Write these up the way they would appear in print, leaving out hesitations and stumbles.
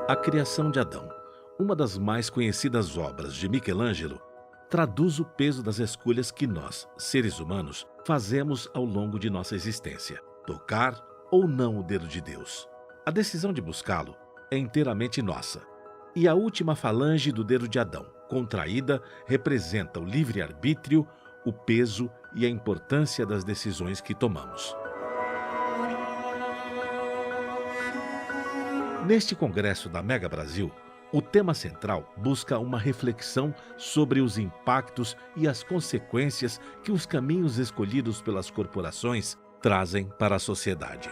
A Criação de Adão, uma das mais conhecidas obras de Michelangelo, traduz o peso das escolhas que nós, seres humanos, fazemos ao longo de nossa existência: tocar ou não o dedo de Deus. A decisão de buscá-lo é inteiramente nossa. E a última falange do dedo de Adão, contraída, representa o livre-arbítrio, o peso e a importância das decisões que tomamos. Neste congresso da Mega Brasil, o tema central busca uma reflexão sobre os impactos e as consequências que os caminhos escolhidos pelas corporações trazem para a sociedade.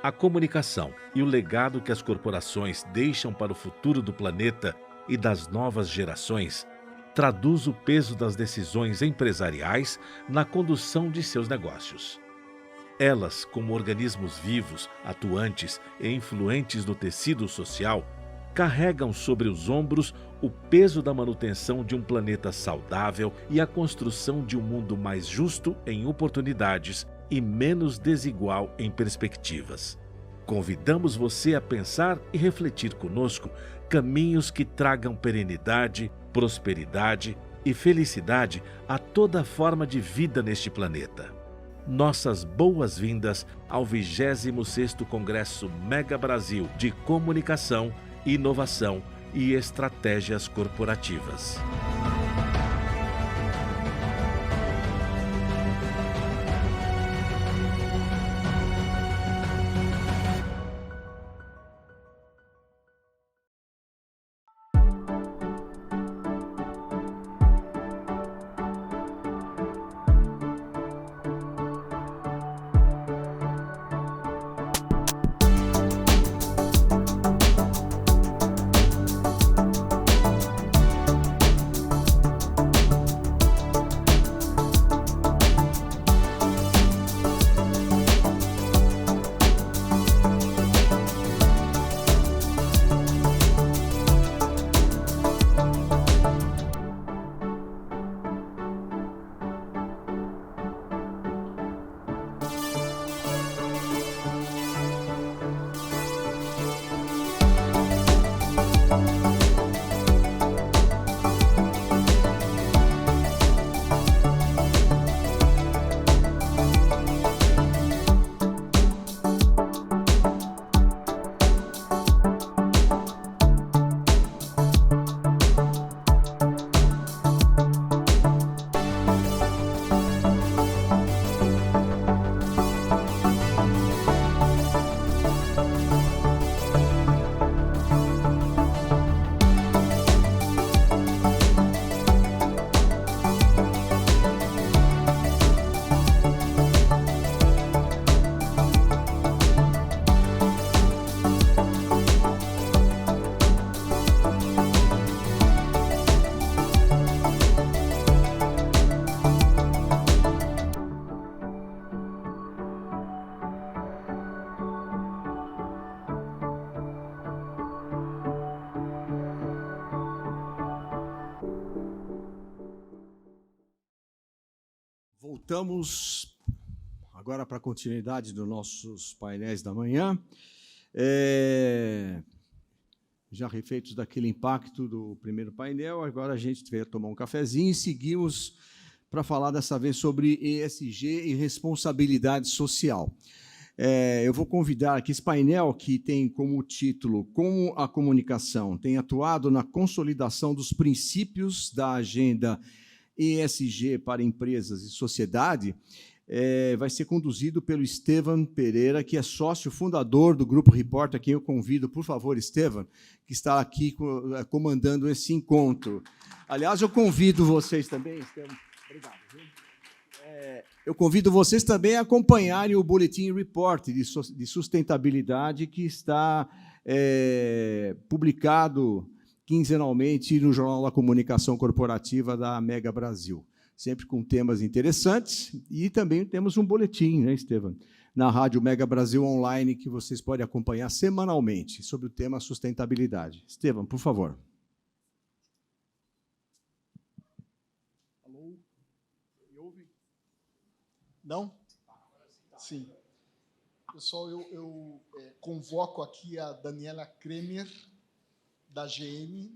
A comunicação e o legado que as corporações deixam para o futuro do planeta e das novas gerações traduz o peso das decisões empresariais na condução de seus negócios. Elas, como organismos vivos, atuantes e influentes no tecido social, carregam sobre os ombros o peso da manutenção de um planeta saudável e a construção de um mundo mais justo em oportunidades e menos desigual em perspectivas. Convidamos você a pensar e refletir conosco caminhos que tragam perenidade, prosperidade e felicidade a toda forma de vida neste planeta. Nossas boas-vindas ao 26º Congresso Mega Brasil de Comunicação, Inovação e Estratégias Corporativas. Voltamos agora para a continuidade dos nossos painéis da manhã. Já refeitos daquele impacto do primeiro painel, agora a gente veio tomar um cafezinho e seguimos para falar dessa vez sobre ESG e responsabilidade social. Eu vou convidar aqui esse painel que tem como título Como a comunicação tem atuado na consolidação dos princípios da agenda ESG para empresas e sociedade, vai ser conduzido pelo Estevam Pereira, que é sócio fundador do Grupo Report, a quem eu convido, por favor, Estevam, que está aqui comandando esse encontro. Aliás, eu convido vocês também, Estevam, obrigado. Eu convido vocês também a acompanharem o Boletim Report de sustentabilidade que está publicado quinzenalmente no Jornal da Comunicação Corporativa da Mega Brasil, sempre com temas interessantes, e também temos um boletim, né, Estevam, na Rádio Mega Brasil Online, que vocês podem acompanhar semanalmente, sobre o tema sustentabilidade. Estevam, por favor. Alô? Me ouve? Não? Sim. Pessoal, eu convoco aqui a Daniela Kremer, da GM.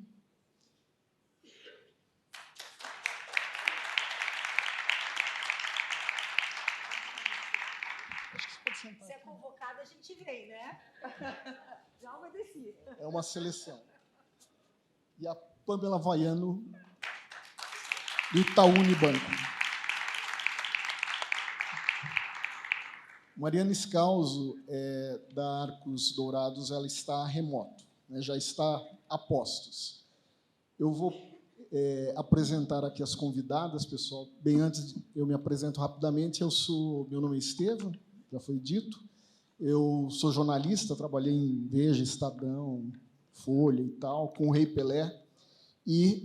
Acho que você pode sentar. Se é convocada, a gente vem, né? Já obedeci. É uma seleção. E a Pamela Vaiano, do Itaú Unibanco. Mariana Scalzo, da Arcos Dourados, ela está remoto, né, já está a postos. Eu vou apresentar aqui as convidadas, pessoal. Bem antes, eu me apresento rapidamente. Meu nome é Estevam, já foi dito. Eu sou jornalista, trabalhei em Veja, Estadão, Folha e tal, com o Rei Pelé. E,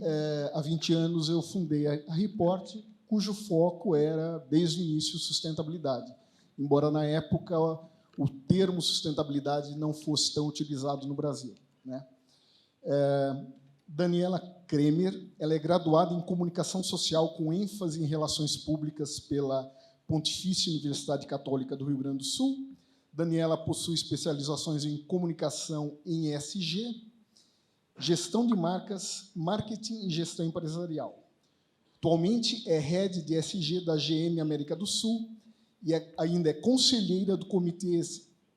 há 20 anos, eu fundei a Report, cujo foco era, desde o início, sustentabilidade. Embora, na época, o termo sustentabilidade não fosse tão utilizado no Brasil, né? Daniela Kremer, ela é graduada em Comunicação Social com ênfase em Relações Públicas pela Pontifícia Universidade Católica do Rio Grande do Sul. Daniela possui especializações em Comunicação em ESG, Gestão de Marcas, Marketing e Gestão Empresarial. Atualmente é Head de ESG da GM América do Sul e ainda é conselheira do Comitê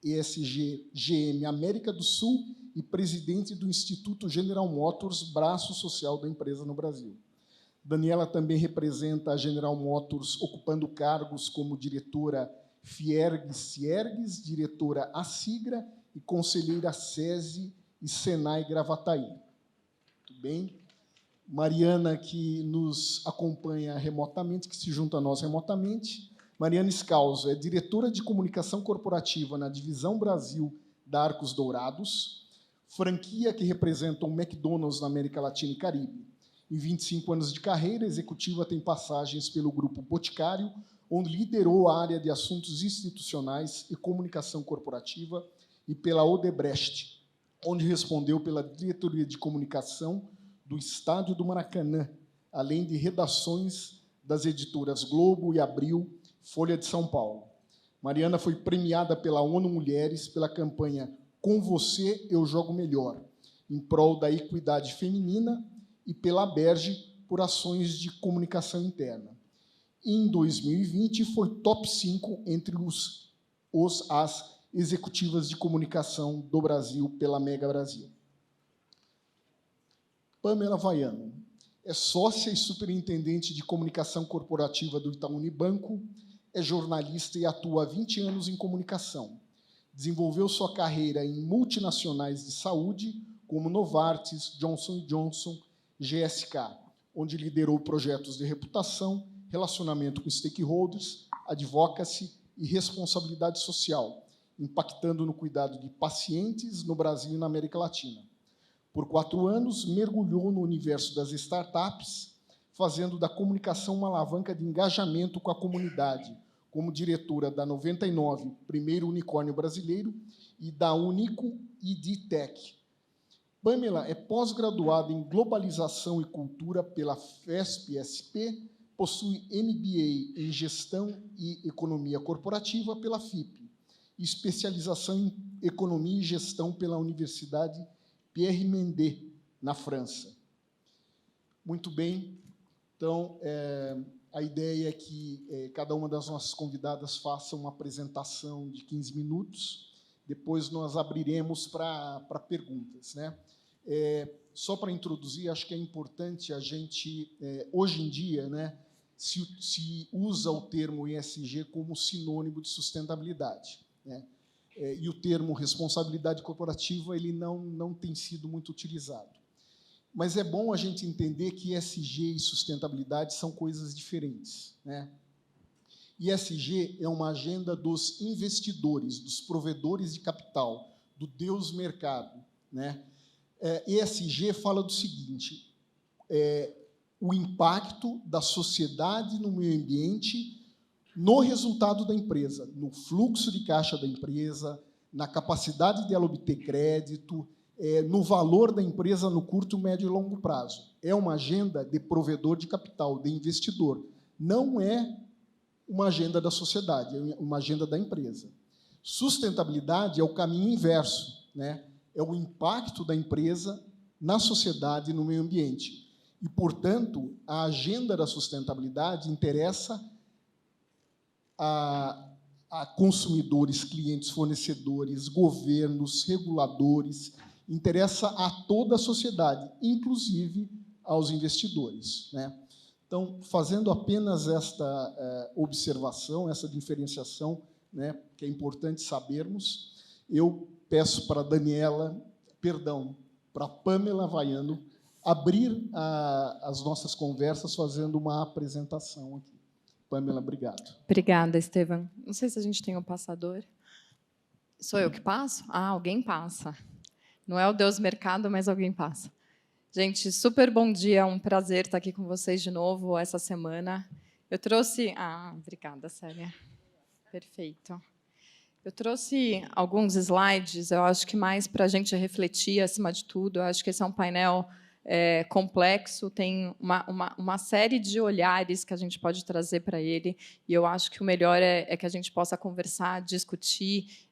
ESG GM América do Sul e presidente do Instituto General Motors, braço social da empresa no Brasil. Daniela também representa a General Motors, ocupando cargos como diretora Fiergues-Ciergues, diretora Assigra e conselheira SESI e Senai Gravataí. Muito bem. Mariana, que nos acompanha remotamente, que se junta a nós remotamente. Mariana Scalzo é diretora de comunicação corporativa na Divisão Brasil da Arcos Dourados, franquia que representa um McDonald's na América Latina e Caribe. Em 25 anos de carreira, a executiva tem passagens pelo Grupo Boticário, onde liderou a área de assuntos institucionais e comunicação corporativa, e pela Odebrecht, onde respondeu pela diretoria de comunicação do Estádio do Maracanã, além de redações das editoras Globo e Abril, Folha de São Paulo. Mariana foi premiada pela ONU Mulheres pela campanha Com Você Eu Jogo Melhor, em prol da equidade feminina, e pela Aberge por ações de comunicação interna. Em 2020, foi top 5 entre as executivas de comunicação do Brasil pela Mega Brasil. Pamela Vaiano é sócia e superintendente de comunicação corporativa do Itaú Unibanco, é jornalista e atua há 20 anos em comunicação. Desenvolveu sua carreira em multinacionais de saúde, como Novartis, Johnson & Johnson, GSK, onde liderou projetos de reputação, relacionamento com stakeholders, advocacy e responsabilidade social, impactando no cuidado de pacientes no Brasil e na América Latina. Por 4 anos, mergulhou no universo das startups, fazendo da comunicação uma alavanca de engajamento com a comunidade, como diretora da 99, primeiro unicórnio brasileiro, e da Unico Idtech. Pamela é pós-graduada em Globalização e Cultura pela FESP-SP, possui MBA em Gestão e Economia Corporativa pela FIP, e especialização em Economia e Gestão pela Universidade Pierre Mendès, na França. Muito bem. Então, a ideia é que cada uma das nossas convidadas faça uma apresentação de 15 minutos, depois nós abriremos para perguntas, né? Só para introduzir, acho que é importante a gente, hoje em dia, né, se usa o termo ESG como sinônimo de sustentabilidade, né? E o termo responsabilidade corporativa ele não tem sido muito utilizado. Mas é bom a gente entender que ESG e sustentabilidade são coisas diferentes, né? ESG é uma agenda dos investidores, dos provedores de capital, do Deus mercado, né? ESG fala do seguinte: o impacto da sociedade no meio ambiente no resultado da empresa, no fluxo de caixa da empresa, na capacidade de ela obter crédito, no valor da empresa no curto, médio e longo prazo. É uma agenda de provedor de capital, de investidor. Não é uma agenda da sociedade, é uma agenda da empresa. Sustentabilidade é o caminho inverso, né? É o impacto da empresa na sociedade e no meio ambiente. E, portanto, a agenda da sustentabilidade interessa a consumidores, clientes, fornecedores, governos, reguladores, interessa a toda a sociedade, inclusive aos investidores, né? Então, fazendo apenas esta observação, essa diferenciação, né, que é importante sabermos, eu peço para a Daniela, para a Pamela Vaiano, abrir as nossas conversas fazendo uma apresentação aqui. Pamela, obrigado. Obrigada, Estevam. Não sei se a gente tem um passador. Sou eu que passo? Ah, alguém passa. Não é o Deus Mercado, mas alguém passa. Gente, super bom dia, é um prazer estar aqui com vocês de novo essa semana. Eu trouxe... obrigada, Célia. Perfeito. Eu trouxe alguns slides, eu acho que mais para a gente refletir, acima de tudo. Eu acho que esse é um painel complexo, tem uma série de olhares que a gente pode trazer para ele, e eu acho que o melhor é que a gente possa conversar, discutir.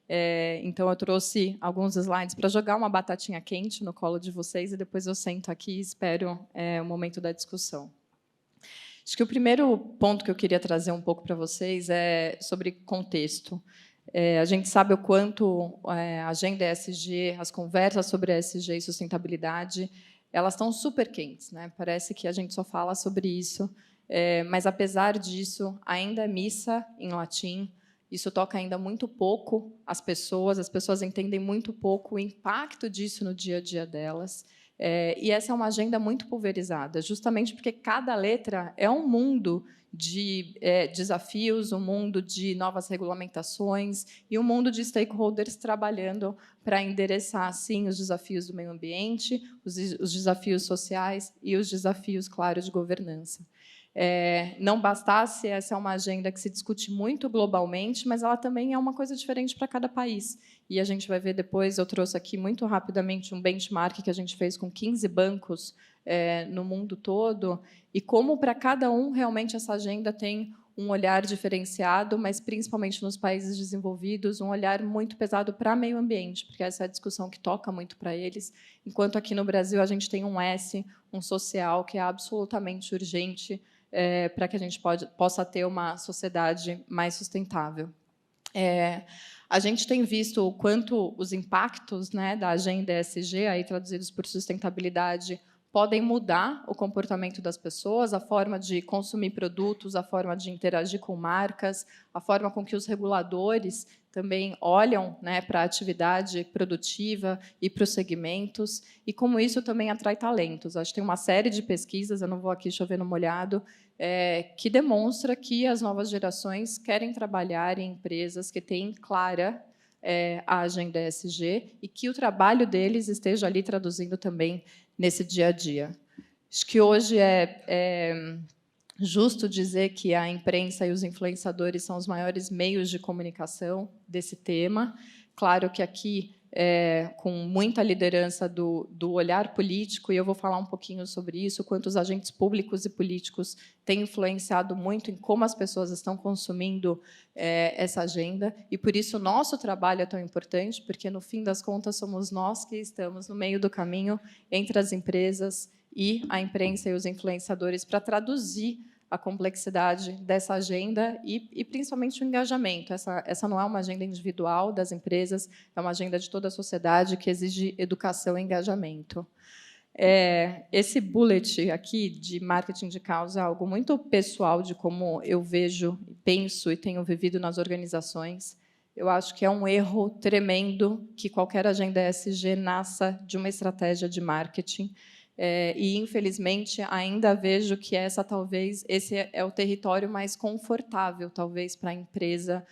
Então, eu trouxe alguns slides para jogar uma batatinha quente no colo de vocês, e depois eu sento aqui e espero o momento da discussão. Acho que o primeiro ponto que eu queria trazer um pouco para vocês é sobre contexto. A gente sabe o quanto a agenda ESG, as conversas sobre ESG e sustentabilidade, elas estão super quentes, né? Parece que a gente só fala sobre isso, mas, apesar disso, ainda é missa em latim. Isso toca ainda muito pouco as pessoas entendem muito pouco o impacto disso no dia a dia delas. E essa é uma agenda muito pulverizada, justamente porque cada letra é um mundo de desafios, um mundo de novas regulamentações e um mundo de stakeholders trabalhando para endereçar, sim, os desafios do meio ambiente, os desafios sociais e os desafios, claro, de governança. Não bastasse, essa é uma agenda que se discute muito globalmente, mas ela também é uma coisa diferente para cada país. E a gente vai ver depois, eu trouxe aqui muito rapidamente um benchmark que a gente fez com 15 bancos no mundo todo, e como para cada um realmente essa agenda tem um olhar diferenciado, mas principalmente nos países desenvolvidos, um olhar muito pesado para meio ambiente, porque essa é a discussão que toca muito para eles, enquanto aqui no Brasil a gente tem um S, um social, que é absolutamente urgente para que a gente possa ter uma sociedade mais sustentável. A gente tem visto o quanto os impactos, né, da agenda ESG, aí traduzidos por sustentabilidade, podem mudar o comportamento das pessoas, a forma de consumir produtos, a forma de interagir com marcas, a forma com que os reguladores também olham, né, para a atividade produtiva e para os segmentos, e como isso também atrai talentos. Acho que tem uma série de pesquisas, eu não vou aqui chover no molhado, que demonstra que as novas gerações querem trabalhar em empresas que têm clara a agenda ESG e que o trabalho deles esteja ali traduzindo também nesse dia a dia. Acho que hoje é justo dizer que a imprensa e os influenciadores são os maiores meios de comunicação desse tema. Claro que aqui, com muita liderança do olhar político, e eu vou falar um pouquinho sobre isso, quanto os agentes públicos e políticos têm influenciado muito em como as pessoas estão consumindo essa agenda, e, por isso, o nosso trabalho é tão importante, porque, no fim das contas, somos nós que estamos no meio do caminho entre as empresas e a imprensa e os influenciadores para traduzir a complexidade dessa agenda e principalmente o engajamento. Essa não é uma agenda individual das empresas, é uma agenda de toda a sociedade que exige educação e engajamento. Esse bullet aqui de marketing de causa é algo muito pessoal de como eu vejo, penso e tenho vivido nas organizações. Eu acho que é um erro tremendo que qualquer agenda ESG nasça de uma estratégia de marketing. E, infelizmente, ainda vejo que esse é o território mais confortável, talvez, para a empresa,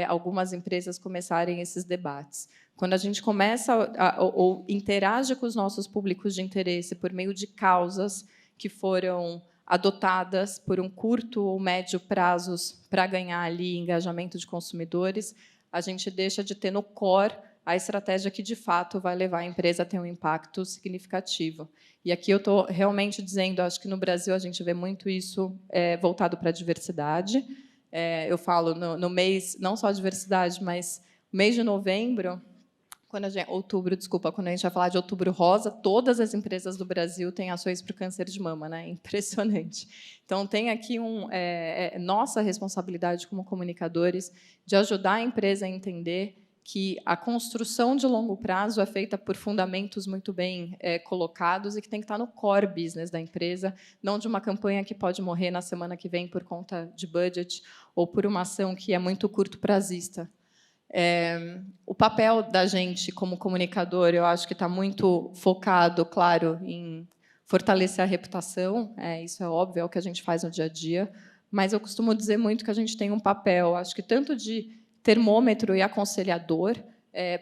algumas empresas começarem esses debates. Quando a gente começa ou interage com os nossos públicos de interesse por meio de causas que foram adotadas por um curto ou médio prazos para ganhar ali engajamento de consumidores, a gente deixa de ter no core a estratégia que, de fato, vai levar a empresa a ter um impacto significativo. E aqui eu estou realmente dizendo, acho que no Brasil a gente vê muito isso voltado para a diversidade. Eu falo no mês, não só a diversidade, mas mês de novembro, outubro, desculpa, quando a gente vai falar de Outubro Rosa, todas as empresas do Brasil têm ações para o câncer de mama, né? Impressionante. Então, tem aqui nossa responsabilidade como comunicadores de ajudar a empresa a entender que a construção de longo prazo é feita por fundamentos muito bem colocados e que tem que estar no core business da empresa, não de uma campanha que pode morrer na semana que vem por conta de budget ou por uma ação que é muito curto prazista. O papel da gente como comunicador, eu acho que está muito focado, claro, em fortalecer a reputação, isso é óbvio, é o que a gente faz no dia a dia, mas eu costumo dizer muito que a gente tem um papel, acho que tanto de termômetro e aconselhador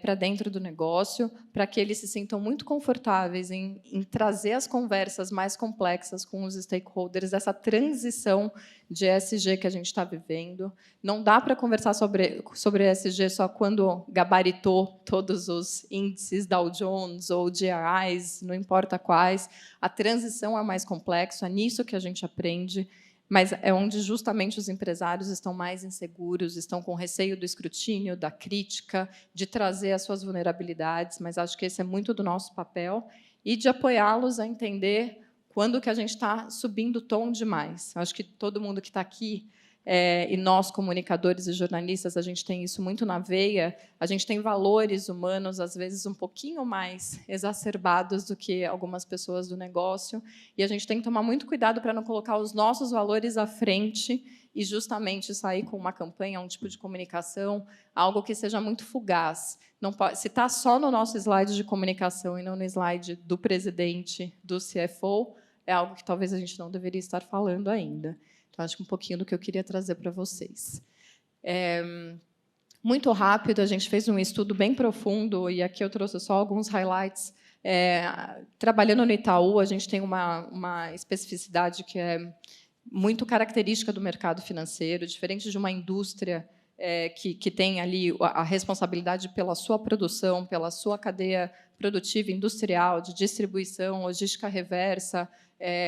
para dentro do negócio, para que eles se sintam muito confortáveis em trazer as conversas mais complexas com os stakeholders, essa transição de ESG que a gente está vivendo. Não dá para conversar sobre ESG só quando gabaritou todos os índices Dow Jones ou GRIs, não importa quais. A transição é mais complexa, é nisso que a gente aprende, mas é onde justamente os empresários estão mais inseguros, estão com receio do escrutínio, da crítica, de trazer as suas vulnerabilidades, mas acho que esse é muito do nosso papel, e de apoiá-los a entender quando que a gente está subindo o tom demais. Acho que todo mundo que está aqui, e nós, comunicadores e jornalistas, a gente tem isso muito na veia, a gente tem valores humanos, às vezes, um pouquinho mais exacerbados do que algumas pessoas do negócio, e a gente tem que tomar muito cuidado para não colocar os nossos valores à frente e, justamente, sair com uma campanha, um tipo de comunicação, algo que seja muito fugaz. Não pode, se está só no nosso slide de comunicação e não no slide do presidente, do CFO, é algo que talvez a gente não deveria estar falando ainda. Então, acho que um pouquinho do que eu queria trazer para vocês. Muito rápido, a gente fez um estudo bem profundo, e aqui eu trouxe só alguns highlights. Trabalhando no Itaú, a gente tem uma especificidade que é muito característica do mercado financeiro, diferente de uma indústria que tem ali a responsabilidade pela sua produção, pela sua cadeia produtiva industrial, de distribuição, logística reversa,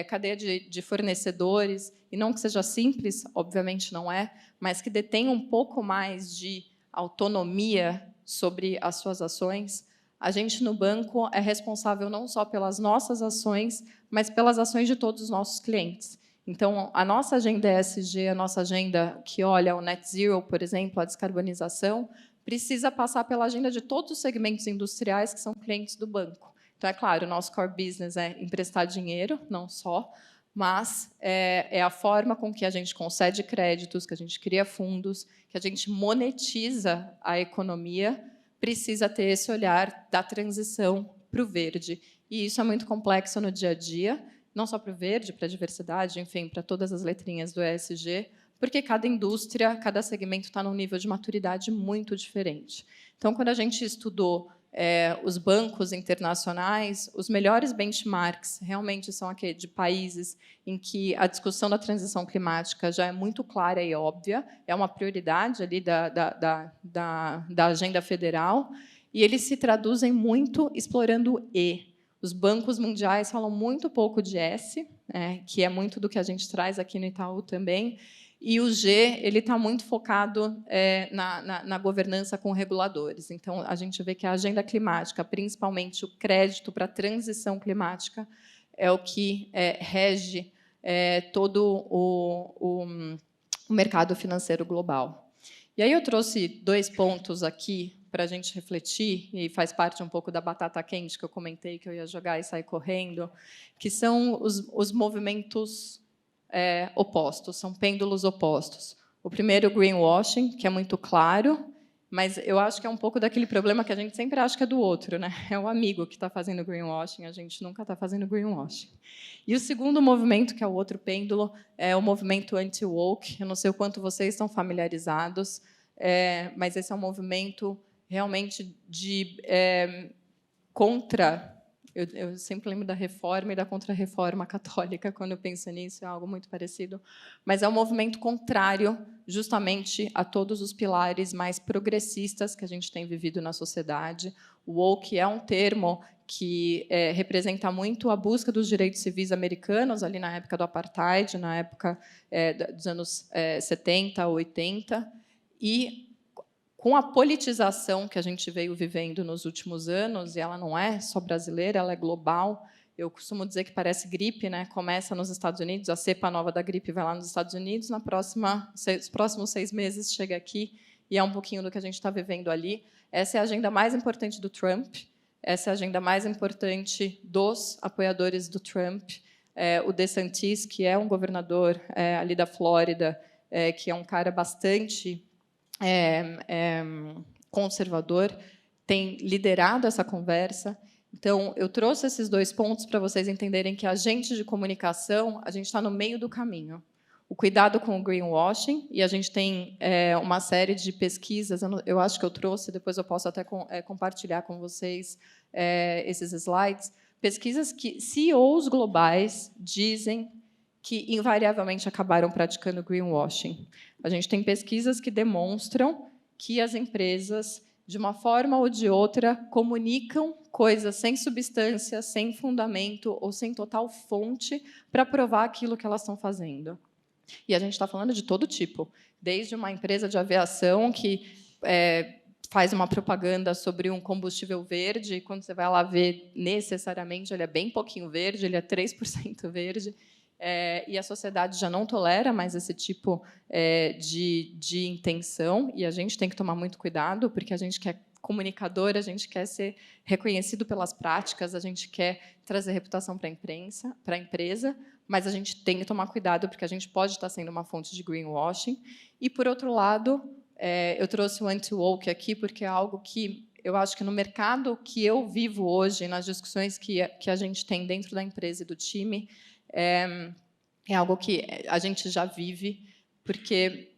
cadeia de fornecedores, e não que seja simples, obviamente não é, mas que detenha um pouco mais de autonomia sobre as suas ações. A gente, no banco, é responsável não só pelas nossas ações, mas pelas ações de todos os nossos clientes. Então, a nossa agenda ESG, a nossa agenda que olha o net zero, por exemplo, a descarbonização, precisa passar pela agenda de todos os segmentos industriais que são clientes do banco. Então, é claro, o nosso core business é emprestar dinheiro, não só, mas é a forma com que a gente concede créditos, que a gente cria fundos, que a gente monetiza a economia, precisa ter esse olhar da transição para o verde. E isso é muito complexo no dia a dia, não só para o verde, para a diversidade, enfim, para todas as letrinhas do ESG, porque cada indústria, cada segmento está num nível de maturidade muito diferente. Então, quando a gente estudou os bancos internacionais, os melhores benchmarks realmente são aqueles de países em que a discussão da transição climática já é muito clara e óbvia, é uma prioridade ali da agenda federal, e eles se traduzem muito explorando o E. Os bancos mundiais falam muito pouco de S, que é muito do que a gente traz aqui no Itaú também, e o G ele está muito focado na governança com reguladores. Então, a gente vê que a agenda climática, principalmente o crédito para a transição climática, é o que rege todo o mercado financeiro global. E aí eu trouxe 2 pontos aqui para a gente refletir, e faz parte um pouco da batata quente que eu comentei que eu ia jogar e sair correndo, que são os movimentos opostos, são pêndulos opostos. O primeiro, o greenwashing, que é muito claro, mas eu acho que é um pouco daquele problema que a gente sempre acha que é do outro, né? É o amigo que está fazendo greenwashing, a gente nunca está fazendo greenwashing. E o segundo movimento, que é o outro pêndulo, é o movimento anti-woke. Eu não sei o quanto vocês estão familiarizados, mas esse é um movimento realmente contra... Eu sempre lembro da reforma e da contra-reforma católica quando eu penso nisso, é algo muito parecido, mas é um movimento contrário justamente a todos os pilares mais progressistas que a gente tem vivido na sociedade. O woke é um termo que representa muito a busca dos direitos civis americanos, ali na época do apartheid, na época dos anos 70, 80, e com a politização que a gente veio vivendo nos últimos anos, e ela não é só brasileira, ela é global. Eu costumo dizer que parece gripe, né? Começa nos Estados Unidos, a cepa nova da gripe vai lá nos Estados Unidos, os próximos 6 meses chega aqui, e é um pouquinho do que a gente está vivendo ali. Essa é a agenda mais importante do Trump, essa é a agenda mais importante dos apoiadores do Trump. O DeSantis, que é um governador ali da Flórida, que é um cara bastante conservador, tem liderado essa conversa. Então, eu trouxe esses 2 pontos para vocês entenderem que a gente de comunicação, a gente está no meio do caminho. O cuidado com o greenwashing, e a gente tem uma série de pesquisas, eu acho que eu trouxe, depois eu posso até compartilhar com vocês esses slides, pesquisas que CEOs globais dizem que invariavelmente acabaram praticando greenwashing. A gente tem pesquisas que demonstram que as empresas, de uma forma ou de outra, comunicam coisas sem substância, sem fundamento ou sem total fonte para provar aquilo que elas estão fazendo. E a gente está falando de todo tipo, desde uma empresa de aviação que faz uma propaganda sobre um combustível verde, e quando você vai lá ver, necessariamente, ele é bem pouquinho verde, ele é 3% verde, e a sociedade já não tolera mais esse tipo de intenção, e a gente tem que tomar muito cuidado, porque a gente quer comunicador, a gente quer ser reconhecido pelas práticas, a gente quer trazer reputação para a empresa, mas a gente tem que tomar cuidado, porque a gente pode estar sendo uma fonte de greenwashing. E, por outro lado, eu trouxe o anti-woke aqui, porque é algo que eu acho que no mercado que eu vivo hoje, nas discussões que a gente tem dentro da empresa e do time, é algo que a gente já vive, porque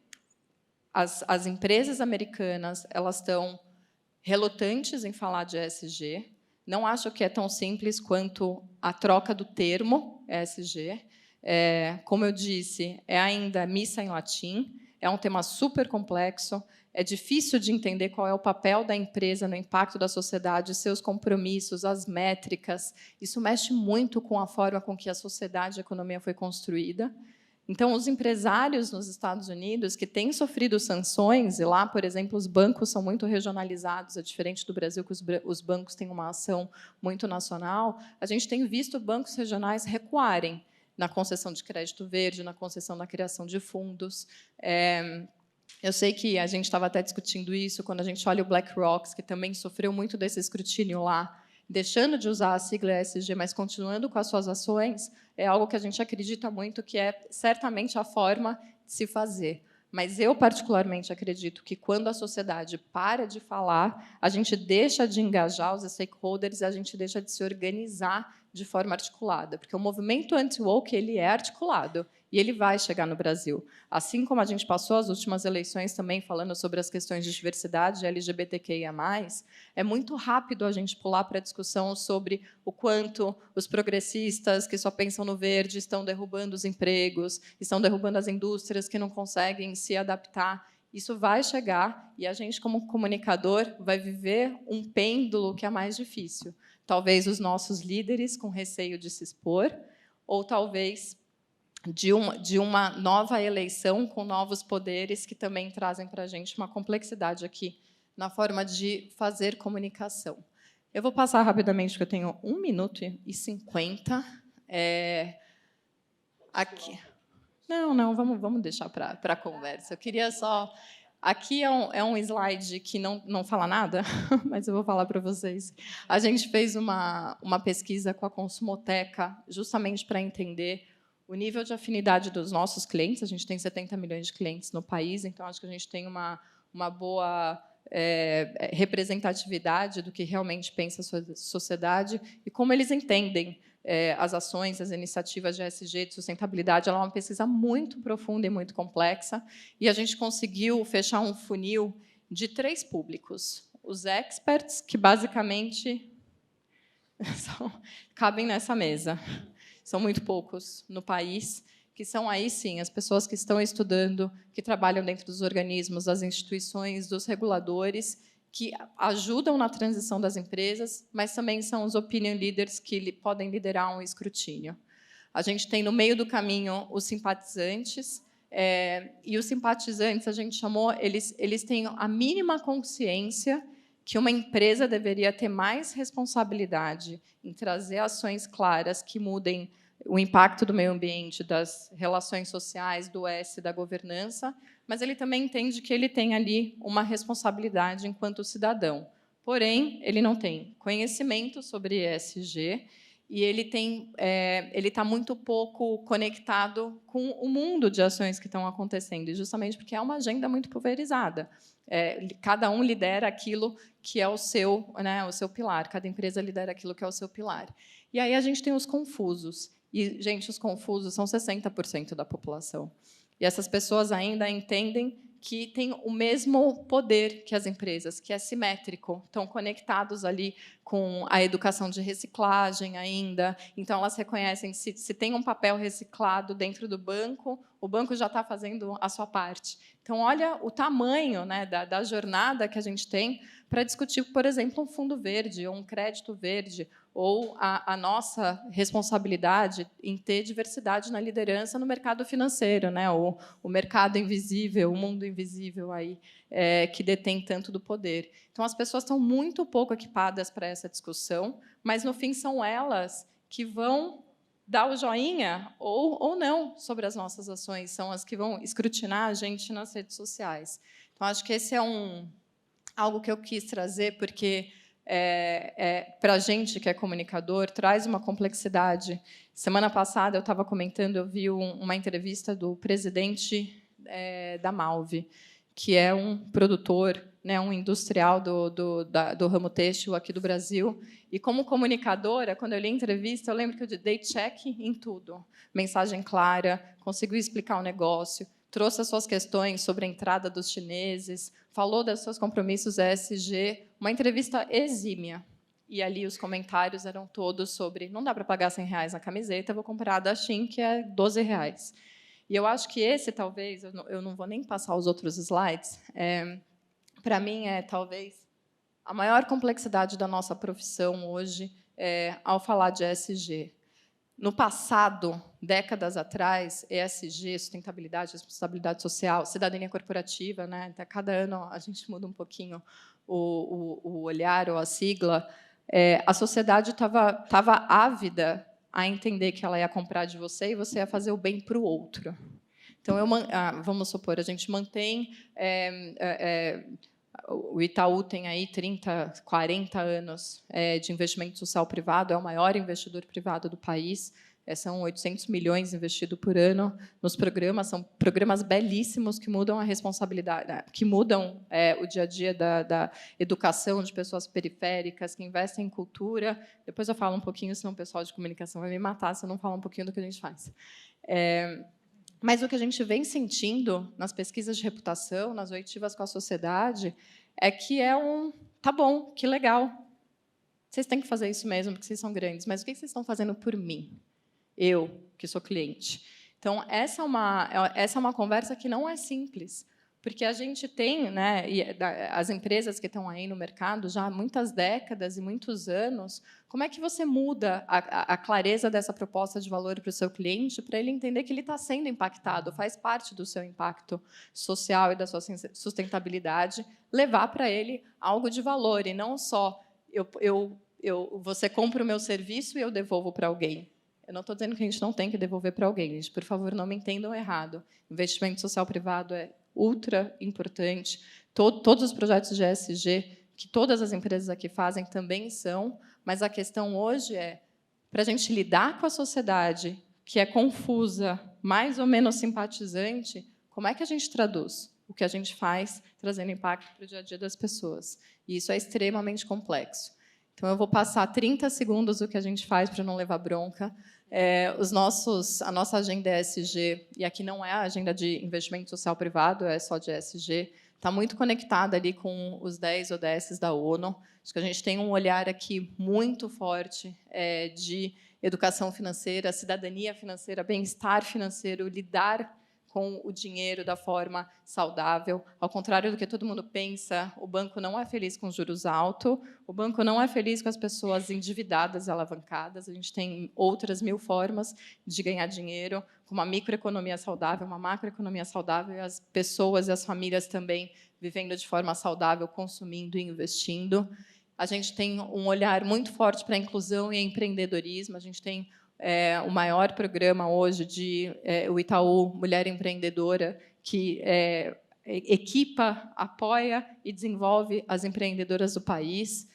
as empresas americanas elas estão relutantes em falar de ESG. Não acho que é tão simples quanto a troca do termo ESG. Como eu disse, é ainda missa em latim, é um tema super complexo, é difícil de entender qual é o papel da empresa no impacto da sociedade, seus compromissos, as métricas. Isso mexe muito com a forma com que a sociedade e a economia foi construída. Então, os empresários nos Estados Unidos que têm sofrido sanções, e lá, por exemplo, os bancos são muito regionalizados, é diferente do Brasil, que os bancos têm uma ação muito nacional, a gente tem visto bancos regionais recuarem na concessão de crédito verde, na concessão da criação de fundos. Eu sei que a gente estava até discutindo isso quando a gente olha o BlackRock, que também sofreu muito desse escrutínio lá, deixando de usar a sigla ESG, mas continuando com as suas ações, é algo que a gente acredita muito que é certamente a forma de se fazer. Mas eu, particularmente, acredito que, quando a sociedade para de falar, a gente deixa de engajar os stakeholders e a gente deixa de se organizar de forma articulada. Porque o movimento anti-woke ele é articulado e ele vai chegar no Brasil. Assim como a gente passou as últimas eleições também falando sobre as questões de diversidade LGBTQIA+, é muito rápido a gente pular para a discussão sobre o quanto os progressistas que só pensam no verde estão derrubando os empregos, estão derrubando as indústrias que não conseguem se adaptar. Isso vai chegar e a gente, como comunicador, vai viver um pêndulo que é mais difícil. Talvez os nossos líderes com receio de se expor, ou talvez de uma nova eleição com novos poderes que também trazem para a gente uma complexidade aqui na forma de fazer comunicação. Eu vou passar rapidamente, porque eu tenho 1 minuto e 50. Aqui. Não, vamos deixar para a conversa. Eu queria só... Aqui é um slide que não fala nada, mas eu vou falar para vocês. A gente fez uma pesquisa com a Consumoteca, justamente para entender o nível de afinidade dos nossos clientes. A gente tem 70 milhões de clientes no país, então acho que a gente tem uma boa representatividade do que realmente pensa a sociedade e como eles entendem as ações, as iniciativas de ESG, de sustentabilidade. Ela é uma pesquisa muito profunda e muito complexa, e a gente conseguiu fechar um funil de 3 públicos. Os experts, que basicamente cabem nessa mesa. São muito poucos no país, que são, aí sim, as pessoas que estão estudando, que trabalham dentro dos organismos, das instituições, dos reguladores, que ajudam na transição das empresas, mas também são os opinion leaders que podem liderar um escrutínio. A gente tem, no meio do caminho, os simpatizantes, E os simpatizantes, a gente chamou, eles têm a mínima consciência que uma empresa deveria ter mais responsabilidade em trazer ações claras que mudem o impacto do meio ambiente, das relações sociais, do S, da governança, mas ele também entende que ele tem ali uma responsabilidade enquanto cidadão. Porém, ele não tem conhecimento sobre ESG e ele está muito pouco conectado com o mundo de ações que estão acontecendo, e justamente porque é uma agenda muito pulverizada. Cada um lidera aquilo que é o seu pilar, cada empresa lidera aquilo que é o seu pilar. E aí a gente tem os confusos. E, gente, os confusos são 60% da população. E essas pessoas ainda entendem que têm o mesmo poder que as empresas, que é simétrico, estão conectados ali com a educação de reciclagem ainda. Então, elas reconhecem se tem um papel reciclado dentro do banco, o banco já está fazendo a sua parte. Então, olha o tamanho, né, da jornada que a gente tem para discutir, por exemplo, um fundo verde, ou um crédito verde, ou a nossa responsabilidade em ter diversidade na liderança no mercado financeiro, né? O mercado invisível, o mundo invisível aí, que detém tanto do poder. Então, as pessoas estão muito pouco equipadas para essa discussão, mas, no fim, são elas que vão dar o joinha ou não sobre as nossas ações, são as que vão escrutinar a gente nas redes sociais. Então, acho que esse é algo que eu quis trazer, porque para a gente que é comunicador, traz uma complexidade. Semana passada, eu estava comentando, eu vi uma entrevista do presidente da Malve, que é um produtor, né, um industrial do ramo têxtil aqui do Brasil. E, como comunicadora, quando eu li a entrevista, eu lembro que eu dei check em tudo. Mensagem clara, conseguiu explicar o negócio, trouxe as suas questões sobre a entrada dos chineses, falou dos seus compromissos ESG, uma entrevista exímia. E ali os comentários eram todos sobre não dá para pagar R$100 na camiseta, vou comprar a da Shein, que é R$12. E eu acho que esse, talvez, eu não vou nem passar os outros slides, para mim, talvez a maior complexidade da nossa profissão hoje ao falar de ESG. No passado, décadas atrás, ESG, sustentabilidade, responsabilidade social, cidadania corporativa, né? Cada ano a gente muda um pouquinho o olhar ou a sigla. A sociedade estava ávida a entender que ela ia comprar de você e você ia fazer o bem para o outro. Então, vamos supor, a gente mantém... o Itaú tem aí 30, 40 anos de investimento social privado, é o maior investidor privado do país, são 800 milhões investidos por ano nos programas, são programas belíssimos que mudam a responsabilidade, que mudam o dia a dia da educação de pessoas periféricas, que investem em cultura. Depois eu falo um pouquinho, senão o pessoal de comunicação vai me matar se eu não falar um pouquinho do que a gente faz. Mas o que a gente vem sentindo nas pesquisas de reputação, nas oitivas com a sociedade, é que tá bom, que legal. Vocês têm que fazer isso mesmo, porque vocês são grandes, mas o que vocês estão fazendo por mim? Eu, que sou cliente. Então, essa é uma conversa que não é simples, porque a gente tem, né, as empresas que estão aí no mercado já há muitas décadas e muitos anos. Como é que você muda a clareza dessa proposta de valor para o seu cliente, para ele entender que ele está sendo impactado, faz parte do seu impacto social e da sua sustentabilidade, levar para ele algo de valor, e não só você compra o meu serviço e eu devolvo para alguém. Eu não estou dizendo que a gente não tem que devolver para alguém, gente, por favor, não me entendam errado. Investimento social privado é ultra importante. Todos os projetos de ESG que todas as empresas aqui fazem também são, mas a questão hoje para a gente lidar com a sociedade que é confusa, mais ou menos simpatizante, como é que a gente traduz o que a gente faz, trazendo impacto para o dia a dia das pessoas? E isso é extremamente complexo. Então, eu vou passar 30 segundos do que a gente faz para não levar bronca. A nossa agenda ESG, e aqui não é a agenda de investimento social privado, é só de ESG, está muito conectada ali com os 10 ODS da ONU. Acho que a gente tem um olhar aqui muito forte de educação financeira, cidadania financeira, bem-estar financeiro, lidar com o dinheiro da forma saudável. Ao contrário do que todo mundo pensa, o banco não é feliz com juros altos, o banco não é feliz com as pessoas endividadas e alavancadas. A gente tem outras 1000 formas de ganhar dinheiro, com uma microeconomia saudável, uma macroeconomia saudável, e as pessoas e as famílias também vivendo de forma saudável, consumindo e investindo. A gente tem um olhar muito forte para a inclusão e empreendedorismo. A gente tem o maior programa hoje o Itaú Mulher Empreendedora, que equipa, apoia e desenvolve as empreendedoras do país.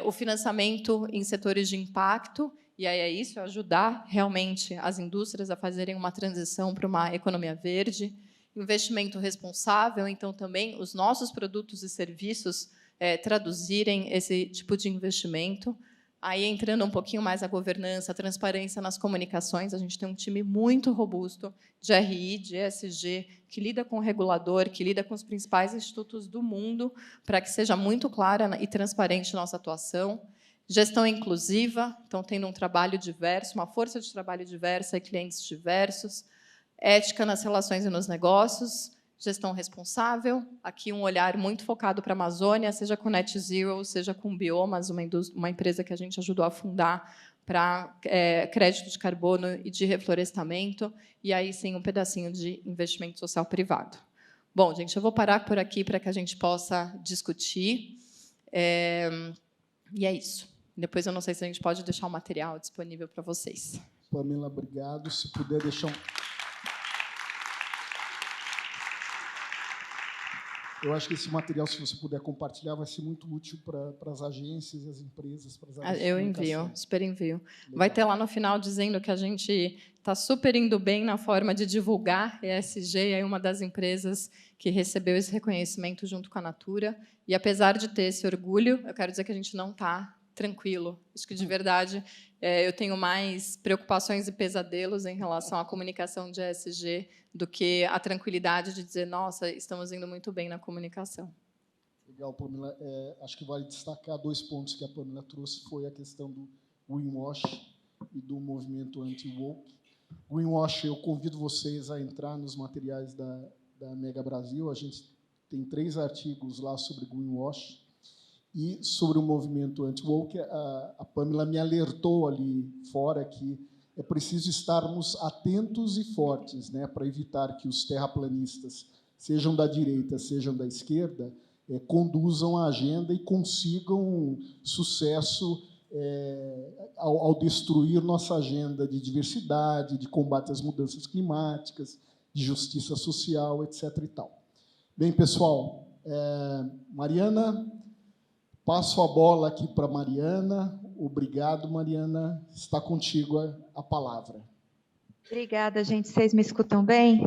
O financiamento em setores de impacto, e aí é isso, ajudar realmente as indústrias a fazerem uma transição para uma economia verde. Investimento responsável, então, também os nossos produtos e serviços traduzirem esse tipo de investimento. Aí, entrando um pouquinho mais a governança, a transparência nas comunicações, a gente tem um time muito robusto de RI, de ESG, que lida com o regulador, que lida com os principais institutos do mundo, para que seja muito clara e transparente nossa atuação. Gestão inclusiva, então, tendo um trabalho diverso, uma força de trabalho diversa e clientes diversos. Ética nas relações e nos negócios. Gestão responsável, aqui um olhar muito focado para a Amazônia, seja com Net Zero, seja com Biomas, uma empresa que a gente ajudou a fundar para crédito de carbono e de reflorestamento, e aí sim um pedacinho de investimento social privado. Bom, gente, eu vou parar por aqui para que a gente possa discutir, e é isso. Depois eu não sei se a gente pode deixar o material disponível para vocês. Pamela, obrigado. Se puder deixar Eu acho que esse material, se você puder compartilhar, vai ser muito útil para as agências, as empresas, para as áreas de comunicação. Eu envio, super envio. Legal. Vai ter lá no final dizendo que a gente está super indo bem na forma de divulgar ESG, é uma das empresas que recebeu esse reconhecimento junto com a Natura. E, apesar de ter esse orgulho, eu quero dizer que a gente não está tranquilo. Acho que, de verdade, eu tenho mais preocupações e pesadelos em relação à comunicação de ESG do que a tranquilidade de dizer, nossa, estamos indo muito bem na comunicação. Legal, Pamela. Acho que vale destacar 2 pontos que a Pamela trouxe, foi a questão do greenwash e do movimento anti-woke. Greenwash, eu convido vocês a entrar nos materiais da Mega Brasil. A gente tem 3 artigos lá sobre greenwash. E sobre o movimento anti-woke, a Pamela me alertou ali fora que é preciso estarmos atentos e fortes, né, para evitar que os terraplanistas, sejam da direita, sejam da esquerda, conduzam a agenda e consigam sucesso ao destruir nossa agenda de diversidade, de combate às mudanças climáticas, de justiça social, etc. e tal. Bem, pessoal, Mariana, passo a bola aqui para Mariana. Obrigado, Mariana. Está contigo a palavra. Obrigada, gente. Vocês me escutam bem?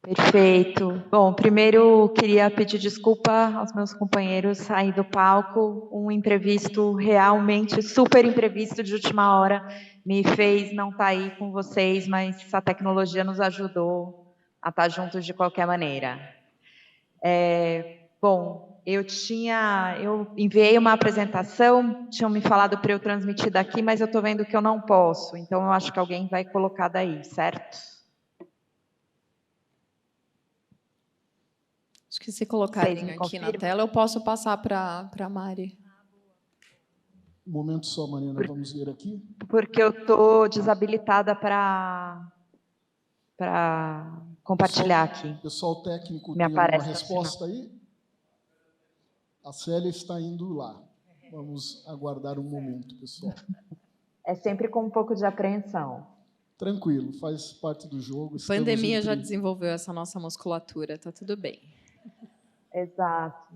Perfeito. Bom, primeiro queria pedir desculpa aos meus companheiros aí do palco. Um imprevisto, realmente super imprevisto de última hora, me fez não estar aí com vocês, mas a tecnologia nos ajudou a estar juntos de qualquer maneira. Bom, eu enviei uma apresentação, tinham me falado para eu transmitir daqui, mas eu estou vendo que eu não posso, então eu acho que alguém vai colocar daí, certo? Acho que se colocarem aqui na tela, eu posso passar para a Mari. Um momento só, Mariana, vamos ver aqui. Porque eu estou desabilitada para compartilhar aqui. Pessoal técnico, Me tem alguma aparece resposta aí? A Célia está indo lá. Vamos aguardar um momento, pessoal. É sempre com um pouco de apreensão. Tranquilo, faz parte do jogo. A pandemia já desenvolveu essa nossa musculatura, está tudo bem. Exato.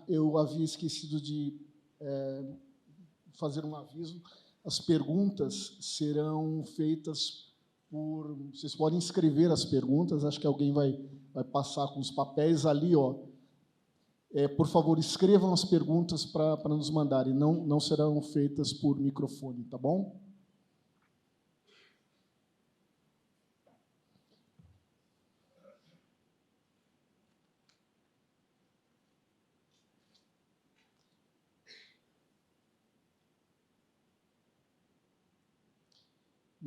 Eu havia esquecido de fazer um aviso. As perguntas serão feitas por... Vocês podem escrever as perguntas, acho que alguém vai passar com os papéis ali, ó. Por favor, escrevam as perguntas para nos mandarem, não serão feitas por microfone, tá bom?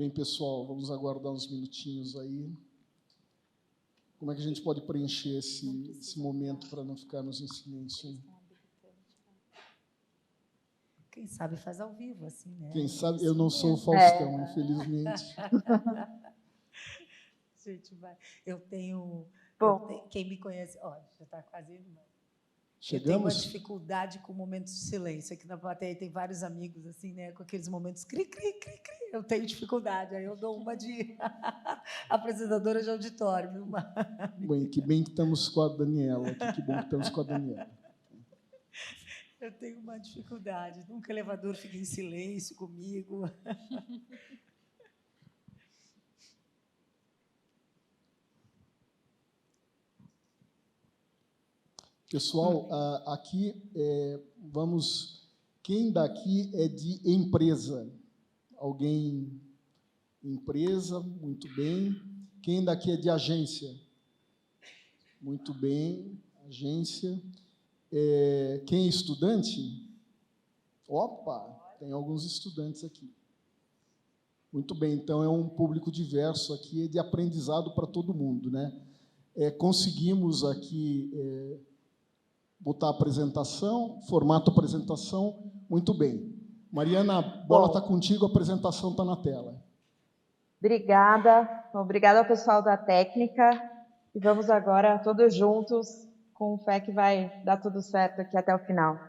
Bem, pessoal, vamos aguardar uns minutinhos aí. Como é que a gente pode preencher esse momento para não ficarmos em silêncio? Quem sabe faz ao vivo, assim, né? Quem sabe? Eu não sou o Faustão, infelizmente. Gente, vai. Eu tenho... Bom. Quem me conhece... Ó, já está quase indo. Chegamos? Eu tenho uma dificuldade com momentos de silêncio. Aqui na plateia tem vários amigos, assim, né? Com aqueles momentos cri, cri, cri, cri. Eu tenho dificuldade. Aí eu dou uma de apresentadora de auditório. Viu? Bem, que bem que estamos com a Daniela. Que bom que estamos com a Daniela. Eu tenho uma dificuldade. Nunca o elevador fica em silêncio comigo. Pessoal, aqui vamos... Quem daqui é de empresa? Alguém? Empresa, muito bem. Quem daqui é de agência? Muito bem, agência. Quem é estudante? Opa, tem alguns estudantes aqui. Muito bem, então é um público diverso aqui, de aprendizado para todo mundo, né? Conseguimos aqui botar a apresentação, formato apresentação, muito bem. Mariana, a bola está contigo, a apresentação está na tela. Obrigada. Obrigada ao pessoal da técnica. E vamos agora, todos juntos, com fé que vai dar tudo certo aqui até o final.